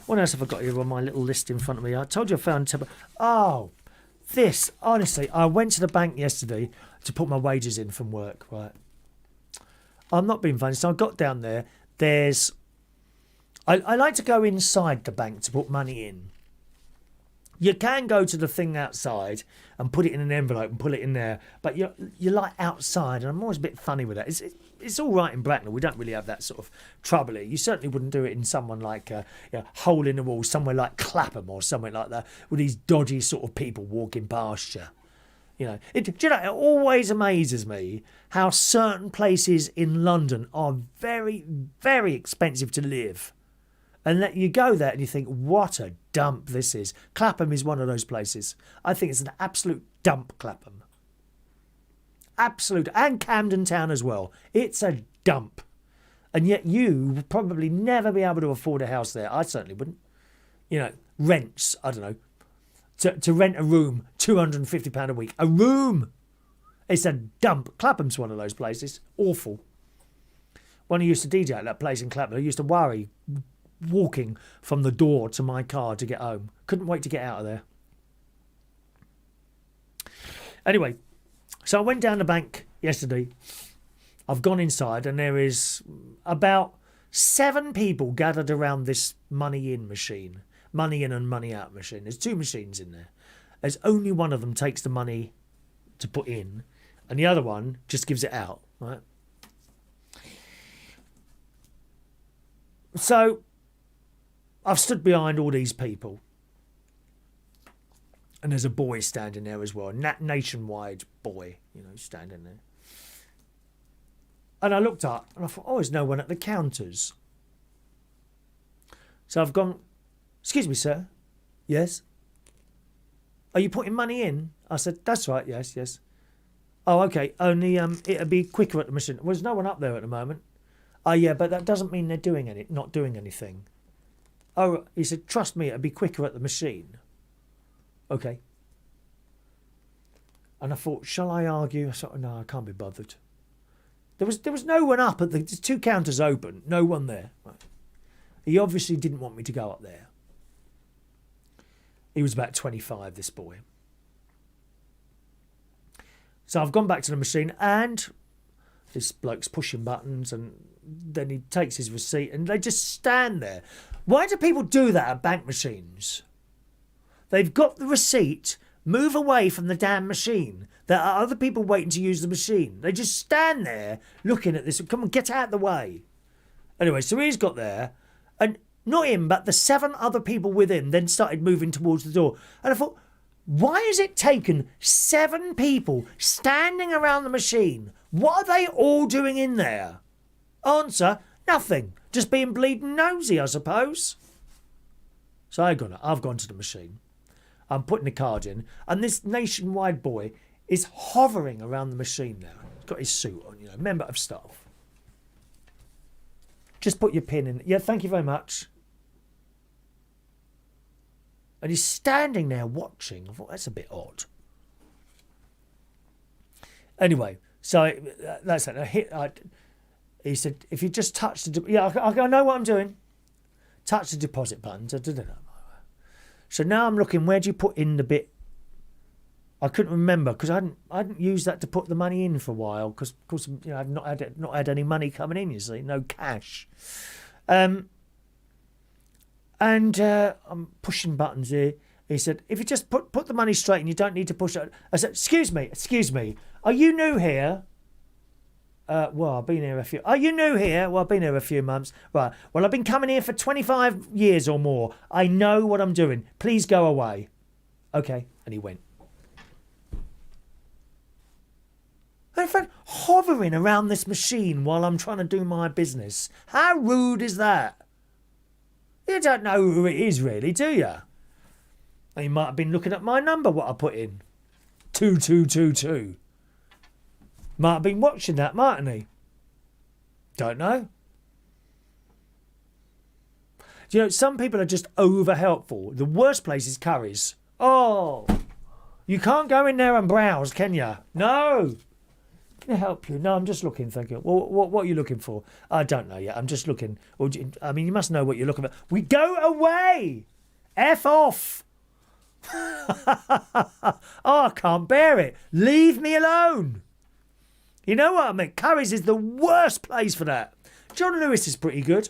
What else have I got here on my little list in front of me? I told you I found... this, honestly, I went to the bank yesterday to put my wages in from work, right? I'm not being funny. So I got down there. I like to go inside the bank to put money in. You can go to the thing outside and put it in an envelope and pull it in there, but you're like outside, and I'm always a bit funny with that. It's all right in Bracknell. We don't really have that sort of trouble here. You certainly wouldn't do it in someone like hole in the wall, somewhere like Clapham or somewhere like that, with these dodgy sort of people walking past you. It always amazes me how certain places in London are very, very expensive to live. And that you go there and you think, what a dump this is. Clapham is one of those places. I think it's an absolute dump, Clapham. Absolute. And Camden Town as well. It's a dump. And yet you would probably never be able to afford a house there. I certainly wouldn't. Rents, I don't know. To rent a room, £250 a week. A room! It's a dump. Clapham's one of those places. Awful. When I used to DJ at that place in Clapham, I used to worry walking from the door to my car to get home. Couldn't wait to get out of there. Anyway, so I went down the bank yesterday. I've gone inside and there is about 7 people gathered around this money in machine. Money in and money out machine. There's 2 machines in there. There's only one of them takes the money to put in and the other one just gives it out, right? So I've stood behind all these people. And there's a boy standing there as well. A nationwide boy, standing there. And I looked up and I thought, there's no one at the counters. So I've gone, excuse me, sir. Yes? Are you putting money in? I said, that's right, yes. Oh, okay. Only it'll be quicker at the machine. Well, there's no one up there at the moment. Oh, yeah, but that doesn't mean they're not doing anything. Oh, he said, trust me, it'll be quicker at the machine. Okay. And I thought, shall I argue? I thought, no, I can't be bothered. There was no one up there's 2 counters open, no one there. Right. He obviously didn't want me to go up there. He was about 25, this boy. So I've gone back to the machine and this bloke's pushing buttons and then he takes his receipt and they just stand there. Why do people do that at bank machines? They've got the receipt, move away from the damn machine. There are other people waiting to use the machine. They just stand there looking at this. Come on, get out of the way. Anyway, so he's got there and not him, but the 7 other people with him then started moving towards the door. And I thought, why has it taken 7 people standing around the machine? What are they all doing in there? Answer, nothing. Just being bleeding nosy, I suppose. So I've gone to the machine. I'm putting the card in, and this Nationwide boy is hovering around the machine now. He's got his suit on, member of staff. Just put your pin in. Yeah, thank you very much. And he's standing there watching. I thought, that's a bit odd. Anyway, so that's it. He said, if you just touch the... I know what I'm doing. Touch the deposit button. So now I'm looking, where do you put in the bit? I couldn't remember because I hadn't used that to put the money in for a while because, of course, I've not had any money coming in, you see, no cash. And I'm pushing buttons here. He said, if you just put the money straight and you don't need to push it. I said, excuse me, are you new here? Well, I've been here a few... Are you new here? Well, I've been here a few months. Right. Well, I've been coming here for 25 years or more. I know what I'm doing. Please go away. Okay. And he went. In fact, hovering around this machine while I'm trying to do my business. How rude is that? You don't know who it is, really, do you? He might have been looking at my number, what I put in. 2222. Might have been watching that, mightn't he? Don't know. Some people are just over helpful. The worst place is Curry's. Oh, you can't go in there and browse, can you? No. Can I help you? No, I'm just looking, thank you. Well, what are you looking for? I don't know yet. I'm just looking. You must know what you're looking for. We go away. F off. Oh, I can't bear it. Leave me alone. You know what I mean? Curry's is the worst place for that. John Lewis is pretty good.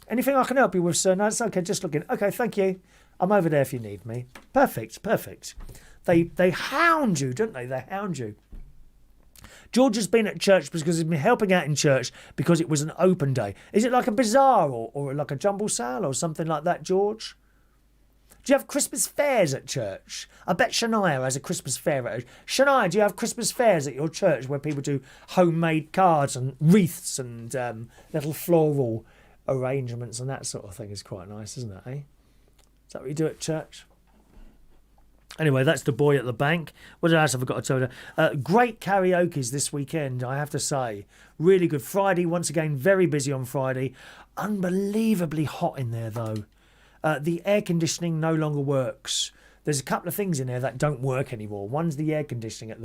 Anything I can help you with, sir? No, it's okay. Just looking. Okay, thank you. I'm over there if you need me. Perfect. They hound you, don't they? They hound you. George has been at church because he's been helping out in church because it was an open day. Is it like a bazaar or like a jumble sale or something like that, George? Do you have Christmas fairs at church? I bet Shania has a Christmas fair at her. Shania, do you have Christmas fairs at your church where people do homemade cards and wreaths and little floral arrangements and that sort of thing? Is quite nice, isn't it, eh? Is that what you do at church? Anyway, that's the boy at the bank. What else have I got to tell you? Great karaoke's this weekend, I have to say. Really good. Friday, once again, very busy on Friday. Unbelievably hot in there, though. The air conditioning no longer works. There's a couple of things in there that don't work anymore. One's the air conditioning,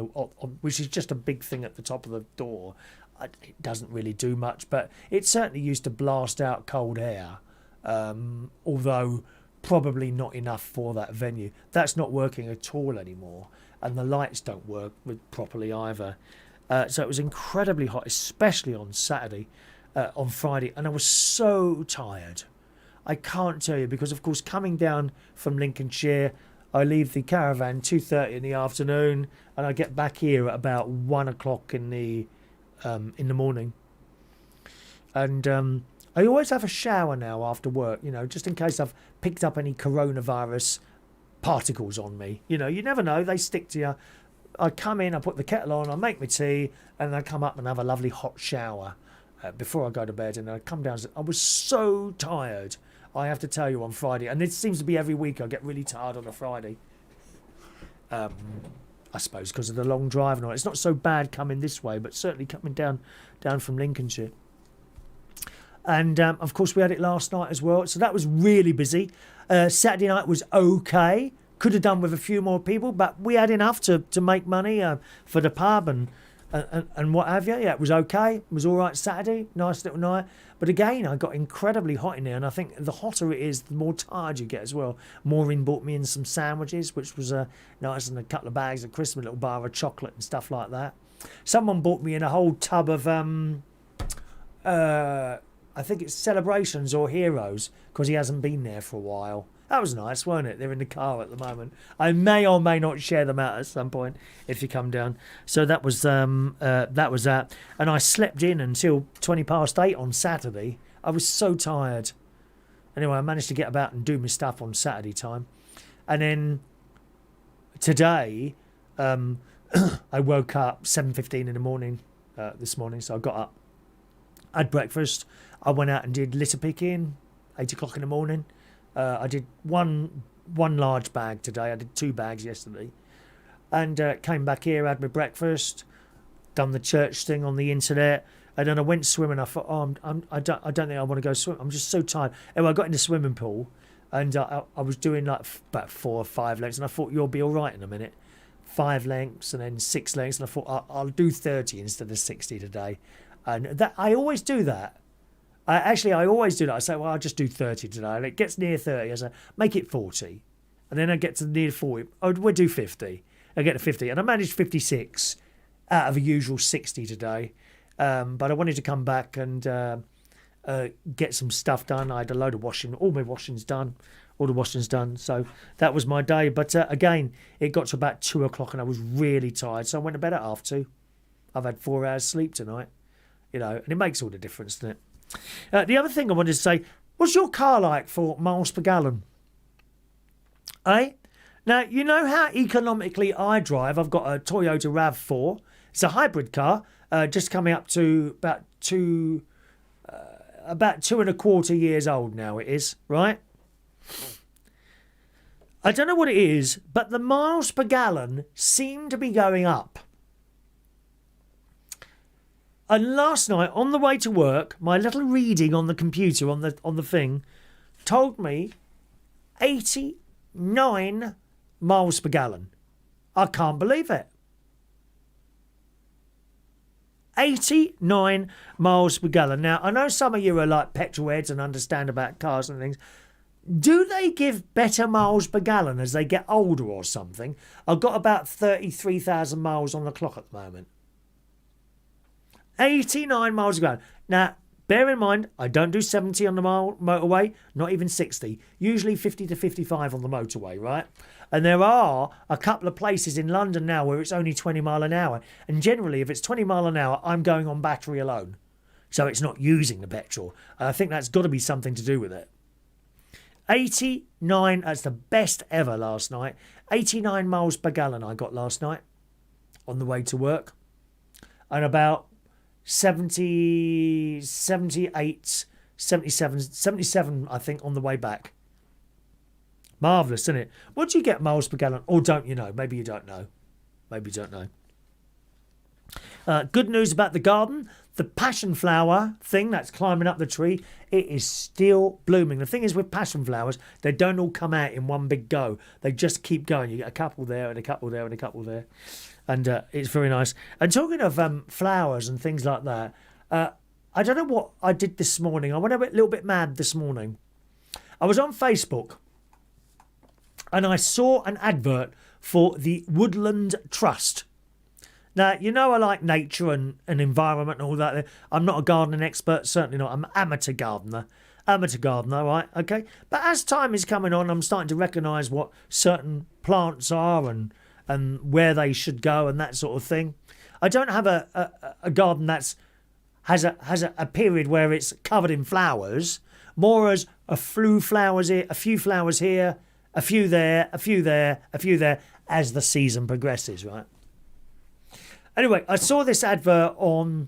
which is just a big thing at the top of the door. It doesn't really do much, but it certainly used to blast out cold air, although probably not enough for that venue. That's not working at all anymore, and the lights don't work properly either. So it was incredibly hot, especially on Saturday, on Friday, and I was so tired. I can't tell you, because of course coming down from Lincolnshire, I leave the caravan 2:30 in the afternoon, and I get back here at about 1 o'clock in the morning. And I always have a shower now after work, just in case I've picked up any coronavirus particles on me. You never know, they stick to you. I come in, I put the kettle on, I make my tea, and I come up and have a lovely hot shower before I go to bed. And I come down. I was so tired, I have to tell you, on Friday. And it seems to be every week I get really tired on a Friday. I suppose because of the long drive and all. It's not so bad coming this way, but certainly coming down from Lincolnshire. And, of course, we had it last night as well. So that was really busy. Saturday night was okay. Could have done with a few more people, but we had enough to make money for the pub and what have you. Yeah, it was okay. It was all right Saturday. Nice little night. But again, I got incredibly hot in there. And I think the hotter it is, the more tired you get as well. Maureen bought me in some sandwiches, which was nice, and a couple of bags of crisps, a little bar of chocolate and stuff like that. Someone bought me in a whole tub of... I think it's Celebrations or Heroes, because he hasn't been there for a while. That was nice, weren't it? They're in the car at the moment. I may or may not share them out at some point if you come down. So that was that. And I slept in until 8:20 on Saturday. I was so tired. Anyway, I managed to get about and do my stuff on Saturday time. And then today, I woke up 7:15 in the morning this morning. So I got up, had breakfast. I went out and did litter picking. 8 o'clock in the morning. I did one large bag today. I did 2 bags yesterday. And came back here, had my breakfast, done the church thing on the internet, and then I went swimming. I thought, I don't think I want to go swim. I'm just so tired. Anyway, I got in the swimming pool, and I was doing like about 4 or 5 lengths, and I thought, you'll be all right in a minute. 5 lengths and then 6 lengths, and I thought, I'll do 30 instead of 60 today. And that I always do that. I always do that. I say, well, I'll just do 30 today. And it gets near 30. I say, make it 40. And then I get to near 40. Oh, we'll do 50. I get to 50. And I managed 56 out of a usual 60 today. But I wanted to come back and get some stuff done. I had a load of washing. All my washing's done. All the washing's done. So that was my day. But again, it got to about 2 o'clock and I was really tired. So I went to bed at 2:30. I've had 4 hours sleep tonight. You know, and it makes all the difference, doesn't it? The other thing I wanted to say, what's your car like for miles per gallon? Eh? Now, you know how economically I drive. I've got a Toyota RAV4. It's a hybrid car, just coming up to about 2.25 years old now it is, right? I don't know what it is, but the miles per gallon seem to be going up. And last night, on the way to work, my little reading on the computer, on the thing, told me 89 miles per gallon. I can't believe it. 89 miles per gallon. Now, I know some of you are like petrol heads and understand about cars and things. Do they give better miles per gallon as they get older or something? I've got about 33,000 miles on the clock at the moment. 89 miles a gallon. Now, bear in mind, I don't do 70 on the motorway, not even 60. Usually 50 to 55 on the motorway, right? And there are a couple of places in London now where it's only 20 mile an hour. And generally, if it's 20 mile an hour, I'm going on battery alone. So it's not using the petrol. And I think that's got to be something to do with it. 89, that's the best ever last night. 89 miles per gallon I got last night on the way to work. And about 70, 78, 77, I think, on the way back. Marvellous, isn't it? What do you get miles per gallon? Or don't you know? Maybe you don't know. Maybe you don't know. Good news about the garden. The passion flower thing that's climbing up the tree, it is still blooming. The thing is with passion flowers, they don't all come out in one big go. They just keep going. You get a couple there and a couple there and a couple there. And it's very nice. And talking of flowers and things like that, I don't know what I did this morning. I went a little bit mad this morning. I was on Facebook and I saw an advert for the Woodland Trust. Now, you know I like nature and environment and all that. I'm not a gardening expert, certainly not. I'm an amateur gardener. Amateur gardener, right? Okay. But as time is coming on, I'm starting to recognise what certain plants are and where they should go and that sort of thing. I don't have a garden that's has a period where it's covered in flowers, more as a few flowers here, a few flowers here, a few there, a few there, a few there, as the season progresses, right? Anyway, I saw this advert on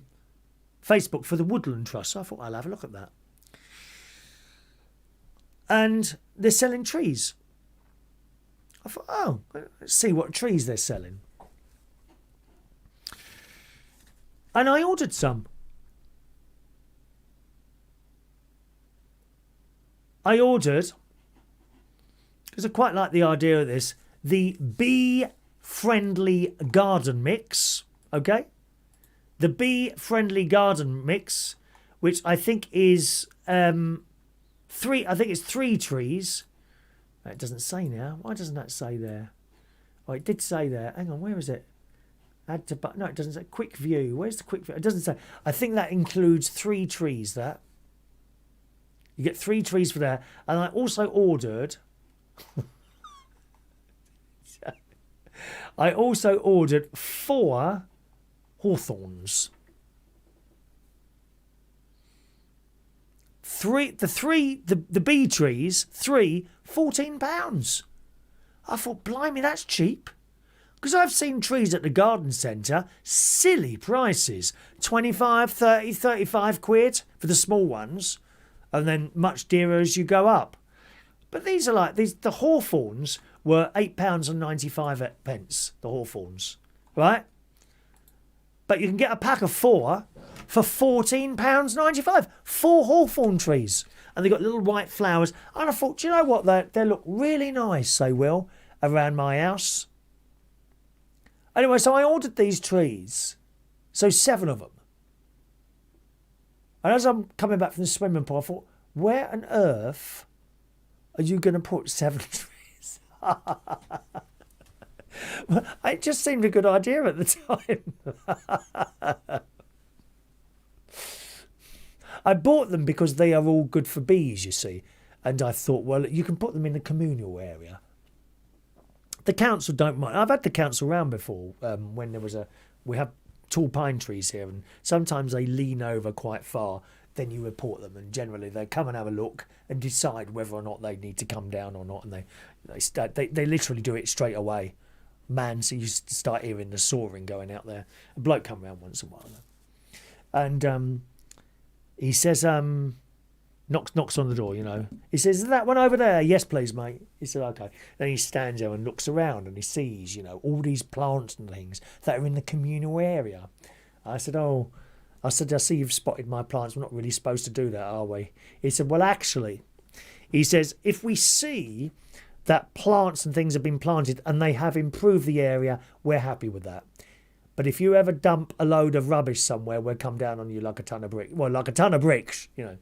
Facebook for the Woodland Trust, so I thought I'll have a look at that. And they're selling trees. I thought, oh, let's see what trees they're selling. And I ordered some. I ordered, because I quite like the idea of this, the bee-friendly garden mix, okay? The bee-friendly garden mix, which I think is three trees. It doesn't say now. Why doesn't that say there? Oh, it did say there. Hang on, where is it? Add to no, it doesn't say. Quick view. Where's the quick view? It doesn't say. I think that includes 3 trees. That you get 3 trees for that. And I also ordered. I also ordered 4 hawthorns. The bee trees, 3, £14. I thought, blimey, that's cheap. Because I've seen trees at the garden centre, silly prices. 25, 30, 35 quid for the small ones. and then much dearer as you go up. But these are like the hawthorns were £8.95. The hawthorns, right? But you can get a pack of 4 for £14.95. 4 hawthorn trees, and they got little white flowers. And I thought, do you know what? They look really nice. They will around my house. Anyway, so I ordered these trees, so 7 of them. And as I'm coming back from the swimming pool, I thought, where on earth are you going to put 7 trees? Well, it just seemed a good idea at the time. I bought them because they are all good for bees, you see. And I thought, well, you can put them in the communal area. The council don't mind. I've had the council round before when we have tall pine trees here, and sometimes they lean over quite far. Then you report them, and generally they come and have a look and decide whether or not they need to come down or not. And they literally do it straight away. Man, so you start hearing the sawing going out there. A bloke come round once in a while, and he says, knocks on the door, you know. He says, is that one over there? Yes, please, mate. He said, okay. Then he stands there and looks around, and he sees, you know, all these plants and things that are in the communal area. I said, I see you've spotted my plants. We're not really supposed to do that, are we? He said, well, actually, he says, if we see that plants and things have been planted and they have improved the area, we're happy with that. But if you ever dump a load of rubbish somewhere, we'll come down on you like a ton of bricks. Well, like a ton of bricks, you know.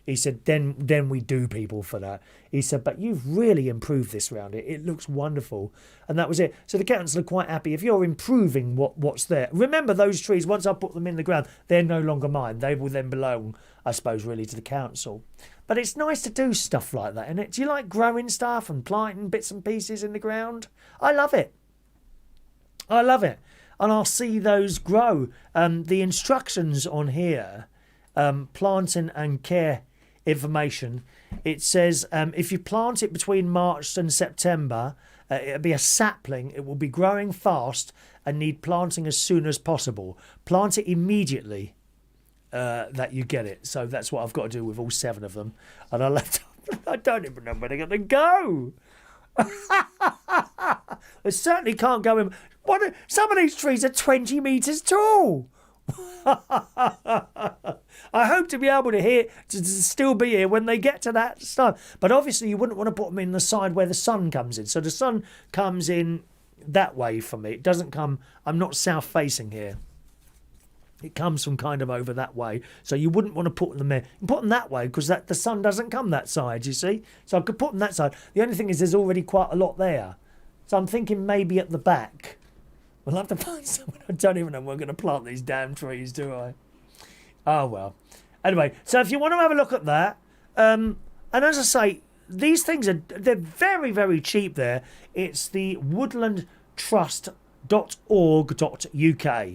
He said, then we do people for that. He said, but you've really improved this round it. It looks wonderful. And that was it. So the council are quite happy. If you're improving what's there. Remember, those trees, once I put them in the ground, they're no longer mine. They will then belong, I suppose, really to the council. But it's nice to do stuff like that, isn't it? Do you like growing stuff and planting bits and pieces in the ground? I love it. I love it. And I'll see those grow. The instructions on here, planting and care information, it says if you plant it between March and September, it'll be a sapling. It will be growing fast and need planting as soon as possible. Plant it immediately that you get it. So that's what I've got to do with all 7 of them. And I don't even know where they're going to go. They certainly can't go in. Some of these trees are 20 metres tall. I hope to be able to still be here when they get to that stuff. But obviously you wouldn't want to put them in the side where the sun comes in. So the sun comes in that way for me. It doesn't come, I'm not south facing here. It comes from kind of over that way. So you wouldn't want to put them there. You put them that way because the sun doesn't come that side, you see. So I could put them that side. The only thing is there's already quite a lot there. So I'm thinking maybe at the back. We'll have to find someone. I don't even know we're going to plant these damn trees, do I? Oh, well. Anyway, so if you want to have a look at that, and as I say, these things they're very, very cheap there. It's the woodlandtrust.org.uk.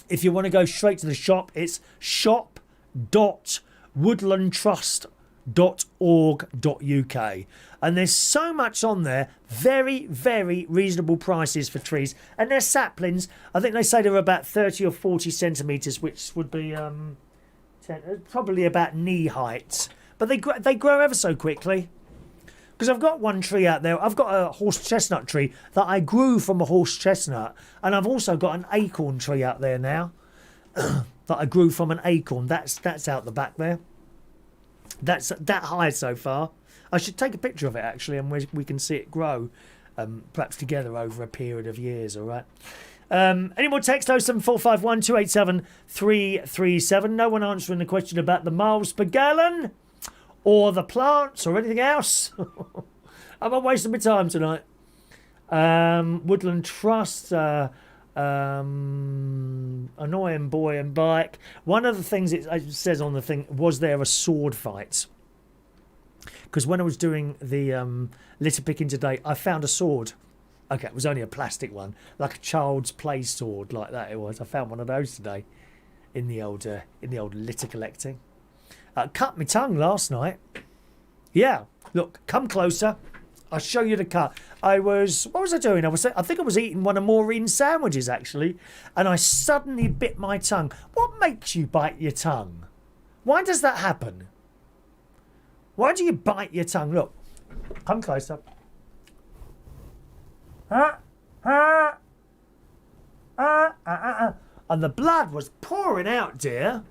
If you want to go straight to the shop, it's shop.woodlandtrust.org.uk. And there's so much on there. Very, very reasonable prices for trees. And they're saplings. I think they say they're about 30 or 40 centimetres, which would be probably about knee height. But they grow ever so quickly. Because I've got one tree out there. I've got a horse chestnut tree that I grew from a horse chestnut. And I've also got an acorn tree out there now that I grew from an acorn. That's out the back there. That's that high so far. I should take a picture of it, actually, and we can see it grow, perhaps together over a period of years, all right? Any more text? 07451 287 337. No one answering the question about the miles per gallon or the plants or anything else. I'm not wasting my time tonight. Woodland Trust, annoying boy and bike. One of the things it says on the thing, was there a sword fight? Because when I was doing the litter picking today, I found a sword. Okay, it was only a plastic one, like a child's play sword, like that it was. I found one of those today in the old litter collecting. Cut my tongue last night. Yeah, look, come closer. I'll show you the cut. What was I doing? I think I was eating one of Maureen's sandwiches, actually, and I suddenly bit my tongue. What makes you bite your tongue? Why does that happen? Why do you bite your tongue? Look, come closer. And the blood was pouring out, dear.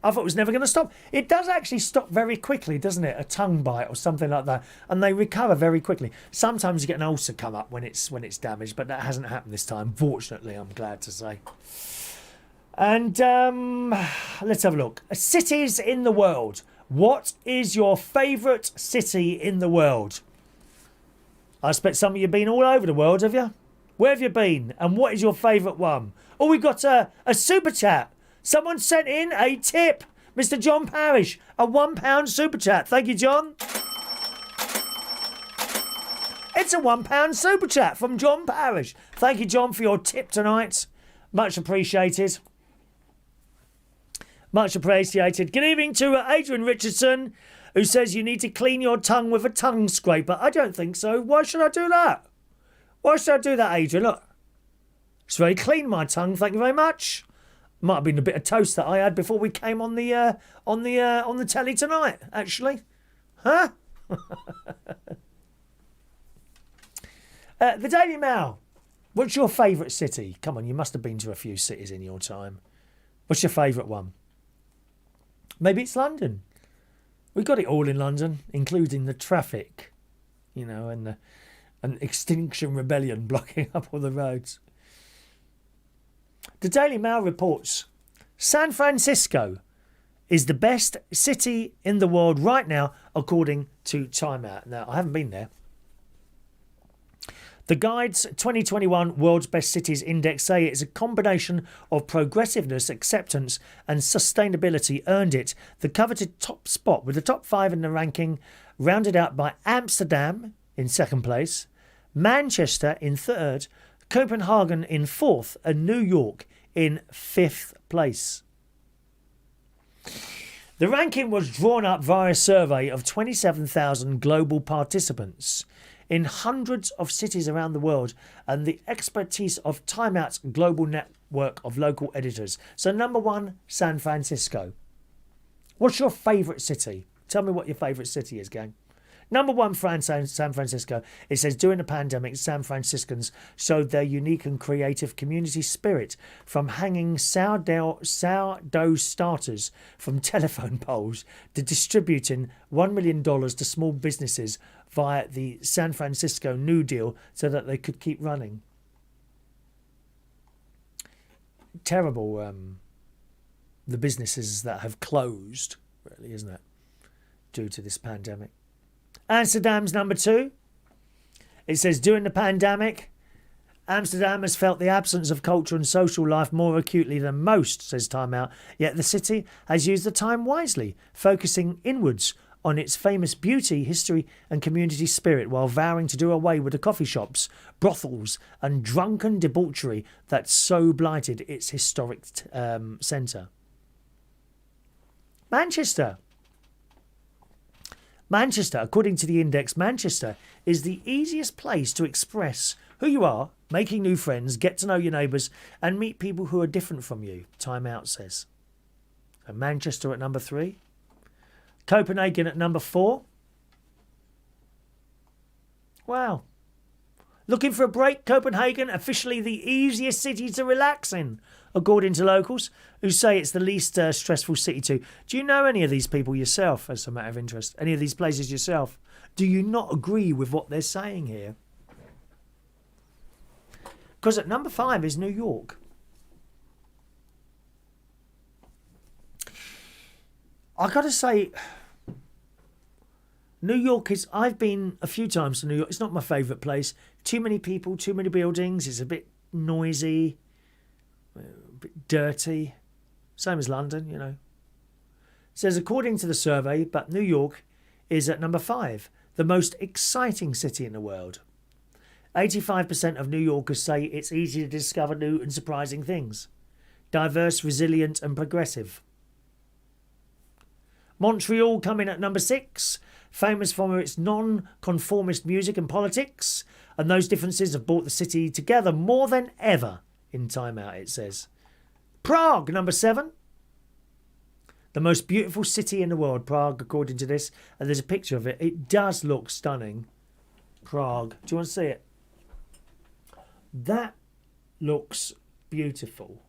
I thought it was never going to stop. It does actually stop very quickly, doesn't it? A tongue bite or something like that, and they recover very quickly. Sometimes you get an ulcer come up when it's damaged, but that hasn't happened this time. Fortunately, I'm glad to say. And let's have a look. Cities in the world. What is your favourite city in the world? I expect some of you have been all over the world, have you? Where have you been? And what is your favourite one? Oh, we've got a super chat. Someone sent in a tip. Mr. John Parrish, a £1 super chat. Thank you, John. It's a £1 super chat from John Parrish. Thank you, John, for your tip tonight. Much appreciated. Much appreciated. Good evening to Adrian Richardson, who says you need to clean your tongue with a tongue scraper. I don't think so. Why should I do that? Why should I do that, Adrian? Look, it's very clean, my tongue. Thank you very much. Might have been a bit of toast that I had before we came on the telly tonight. Actually, huh? The Daily Mail. What's your favourite city? Come on, you must have been to a few cities in your time. What's your favourite one? Maybe it's London. We got it all in London, including the traffic, you know, and Extinction Rebellion blocking up all the roads. The Daily Mail reports San Francisco is the best city in the world right now, according to Time Out. Now, I haven't been there. The Guide's 2021 World's Best Cities Index say it's a combination of progressiveness, acceptance and sustainability earned it the coveted top spot, with the top 5 in the ranking rounded out by Amsterdam in second place, Manchester in third, Copenhagen in fourth and New York in fifth place. The ranking was drawn up via a survey of 27,000 global participants in hundreds of cities around the world and the expertise of Time Out's global network of local editors. So number 1, San Francisco. What's your favourite city? Tell me what your favourite city is, gang. Number 1, San Francisco. It says, during the pandemic, San Franciscans showed their unique and creative community spirit, from hanging sourdough starters from telephone poles to distributing $1 million to small businesses via the San Francisco New Deal so that they could keep running. Terrible, the businesses that have closed, really, isn't it, due to this pandemic. Amsterdam's number 2. It says, during the pandemic, Amsterdam has felt the absence of culture and social life more acutely than most, says Time Out. Yet the city has used the time wisely, focusing inwards on its famous beauty, history and community spirit, while vowing to do away with the coffee shops, brothels and drunken debauchery that so blighted its historic centre. Manchester, according to the index, Manchester is the easiest place to express who you are, making new friends, get to know your neighbours and meet people who are different from you, Time Out says. So Manchester at number 3. Copenhagen at number 4. Wow. Looking for a break? Copenhagen, officially the easiest city to relax in, according to locals, who say it's the least stressful city too. Do you know any of these people yourself, as a matter of interest? Any of these places yourself? Do you not agree with what they're saying here? Because at number 5 is New York. I got to say, New York is... I've been a few times to New York. It's not my favourite place. Too many people, too many buildings. It's a bit noisy, a bit dirty. Same as London, you know. It says, according to the survey, but New York is at number 5, the most exciting city in the world. 85% of New Yorkers say it's easy to discover new and surprising things. Diverse, resilient and progressive. Montreal coming at number 6, famous for its non-conformist music and politics, and those differences have brought the city together more than ever in Time Out, it says. Prague, number 7. The most beautiful city in the world, Prague, according to this. And there's a picture of it. It does look stunning. Prague. Do you want to see it? That looks beautiful.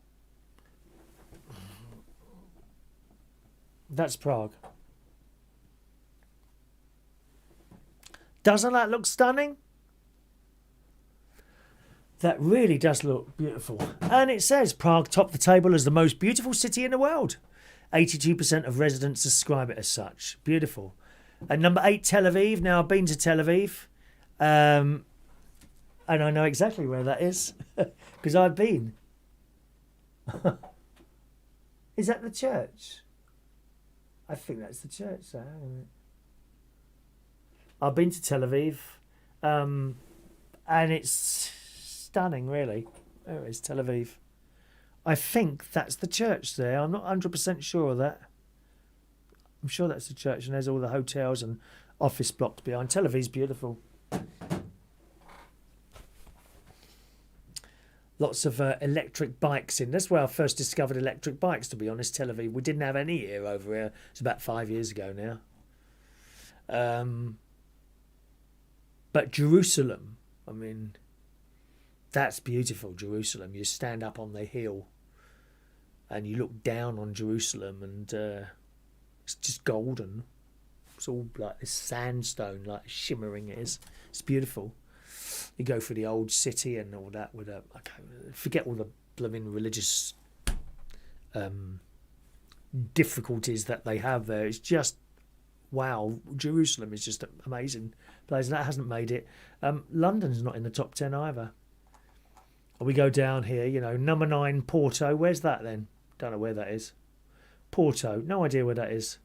That's Prague. Doesn't that look stunning? That really does look beautiful. And it says Prague topped the table as the most beautiful city in the world. 82% of residents describe it as such. Beautiful. And number 8, Tel Aviv. Now, I've been to Tel Aviv. And I know exactly where that is. Because I've been. Is that the church? I think that's the church. So hang on a minute. I've been to Tel Aviv. And it's stunning, really. There it is, Tel Aviv. I think that's the church there. I'm not 100% sure of that. I'm sure that's the church, and there's all the hotels and office blocks behind. Tel Aviv's beautiful. Lots of electric bikes in. That's where I first discovered electric bikes, to be honest, Tel Aviv. We didn't have any here over here. It's about 5 years ago now. But Jerusalem, I mean, that's beautiful, Jerusalem. You stand up on the hill and you look down on Jerusalem, and it's just golden. It's all like this sandstone, like shimmering it is. It's beautiful. You go through the old city and all that with forget all the blooming religious difficulties that they have there. It's just, wow, Jerusalem is just an amazing place. That hasn't made it. London's not in the top 10 either. We go down here, you know, number 9, Porto. Where's that then? Don't know where that is. Porto, no idea where that is.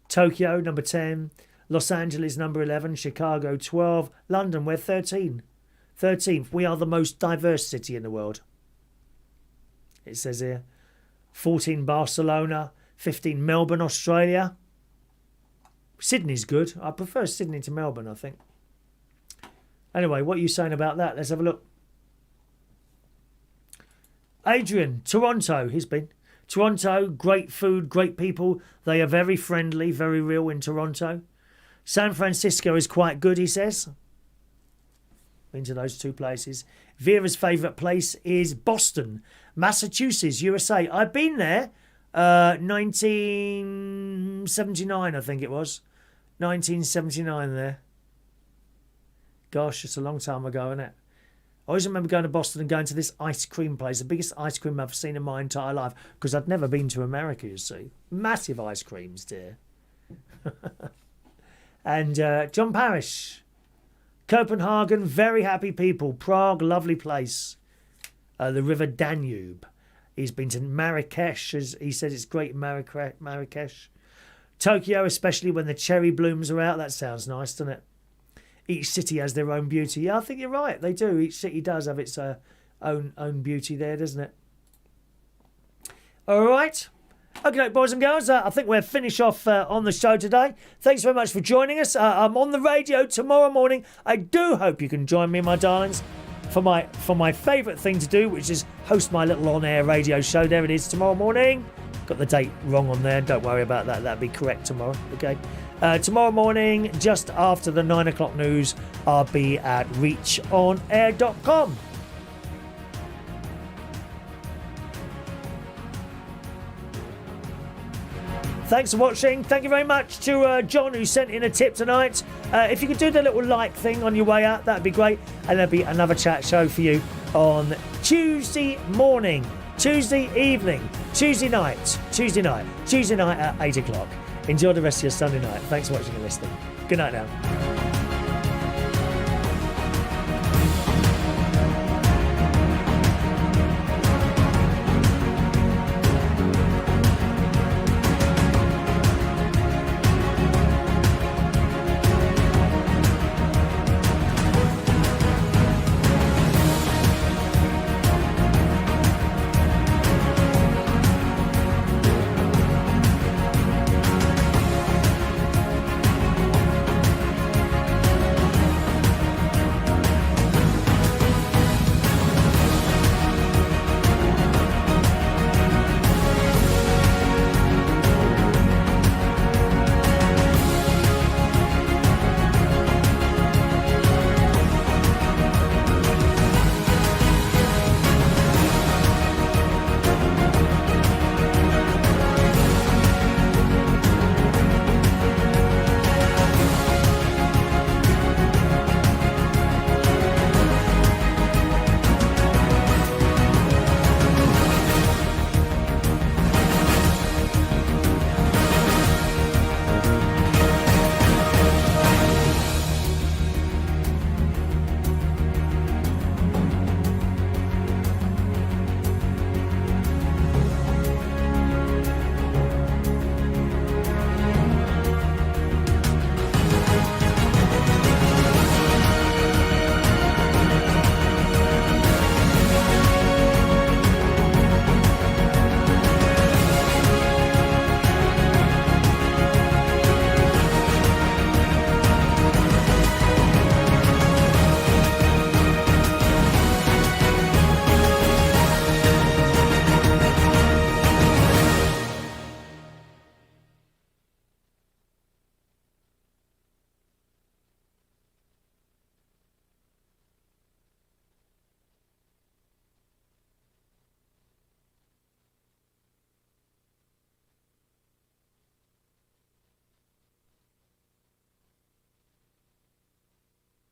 Tokyo, number 10. Los Angeles, number 11. Chicago, 12. London, we're 13. 13th. We are the most diverse city in the world. It says here. 14, Barcelona. 15, Melbourne, Australia. Sydney's good. I prefer Sydney to Melbourne, I think. Anyway, what are you saying about that? Let's have a look. Adrian, Toronto, he's been. Toronto, great food, great people. They are very friendly, very real in Toronto. San Francisco is quite good, he says. Been to those 2 places. Vera's favourite place is Boston, Massachusetts, USA. I've been there, 1979, I think it was. 1979 there. Gosh, it's a long time ago, isn't it? I always remember going to Boston and going to this ice cream place, the biggest ice cream I've seen in my entire life, because I'd never been to America, you see. Massive ice creams, dear. And John Parrish, Copenhagen, very happy people. Prague, lovely place. The River Danube. He's been to Marrakesh. He says it's great in Marrakesh. Tokyo, especially when the cherry blooms are out. That sounds nice, doesn't it? Each city has their own beauty. Yeah, I think you're right. They do. Each city does have its own beauty there, doesn't it? All right. Okay, boys and girls, I think we'll finish off on the show today. Thanks very much for joining us. I'm on the radio tomorrow morning. I do hope you can join me, my darlings, for my favourite thing to do, which is host my little on-air radio show. There it is, tomorrow morning. Got the date wrong on there. Don't worry about that. That'll be correct tomorrow. Okay. Tomorrow morning, just after the 9 o'clock news, I'll be at reachonair.com. Thanks for watching. Thank you very much to John, who sent in a tip tonight. If you could do the little like thing on your way out, that'd be great. And there'll be another chat show for you on Tuesday morning, Tuesday evening, Tuesday night at 8 o'clock. Enjoy the rest of your Sunday night. Thanks for watching and listening. Good night now.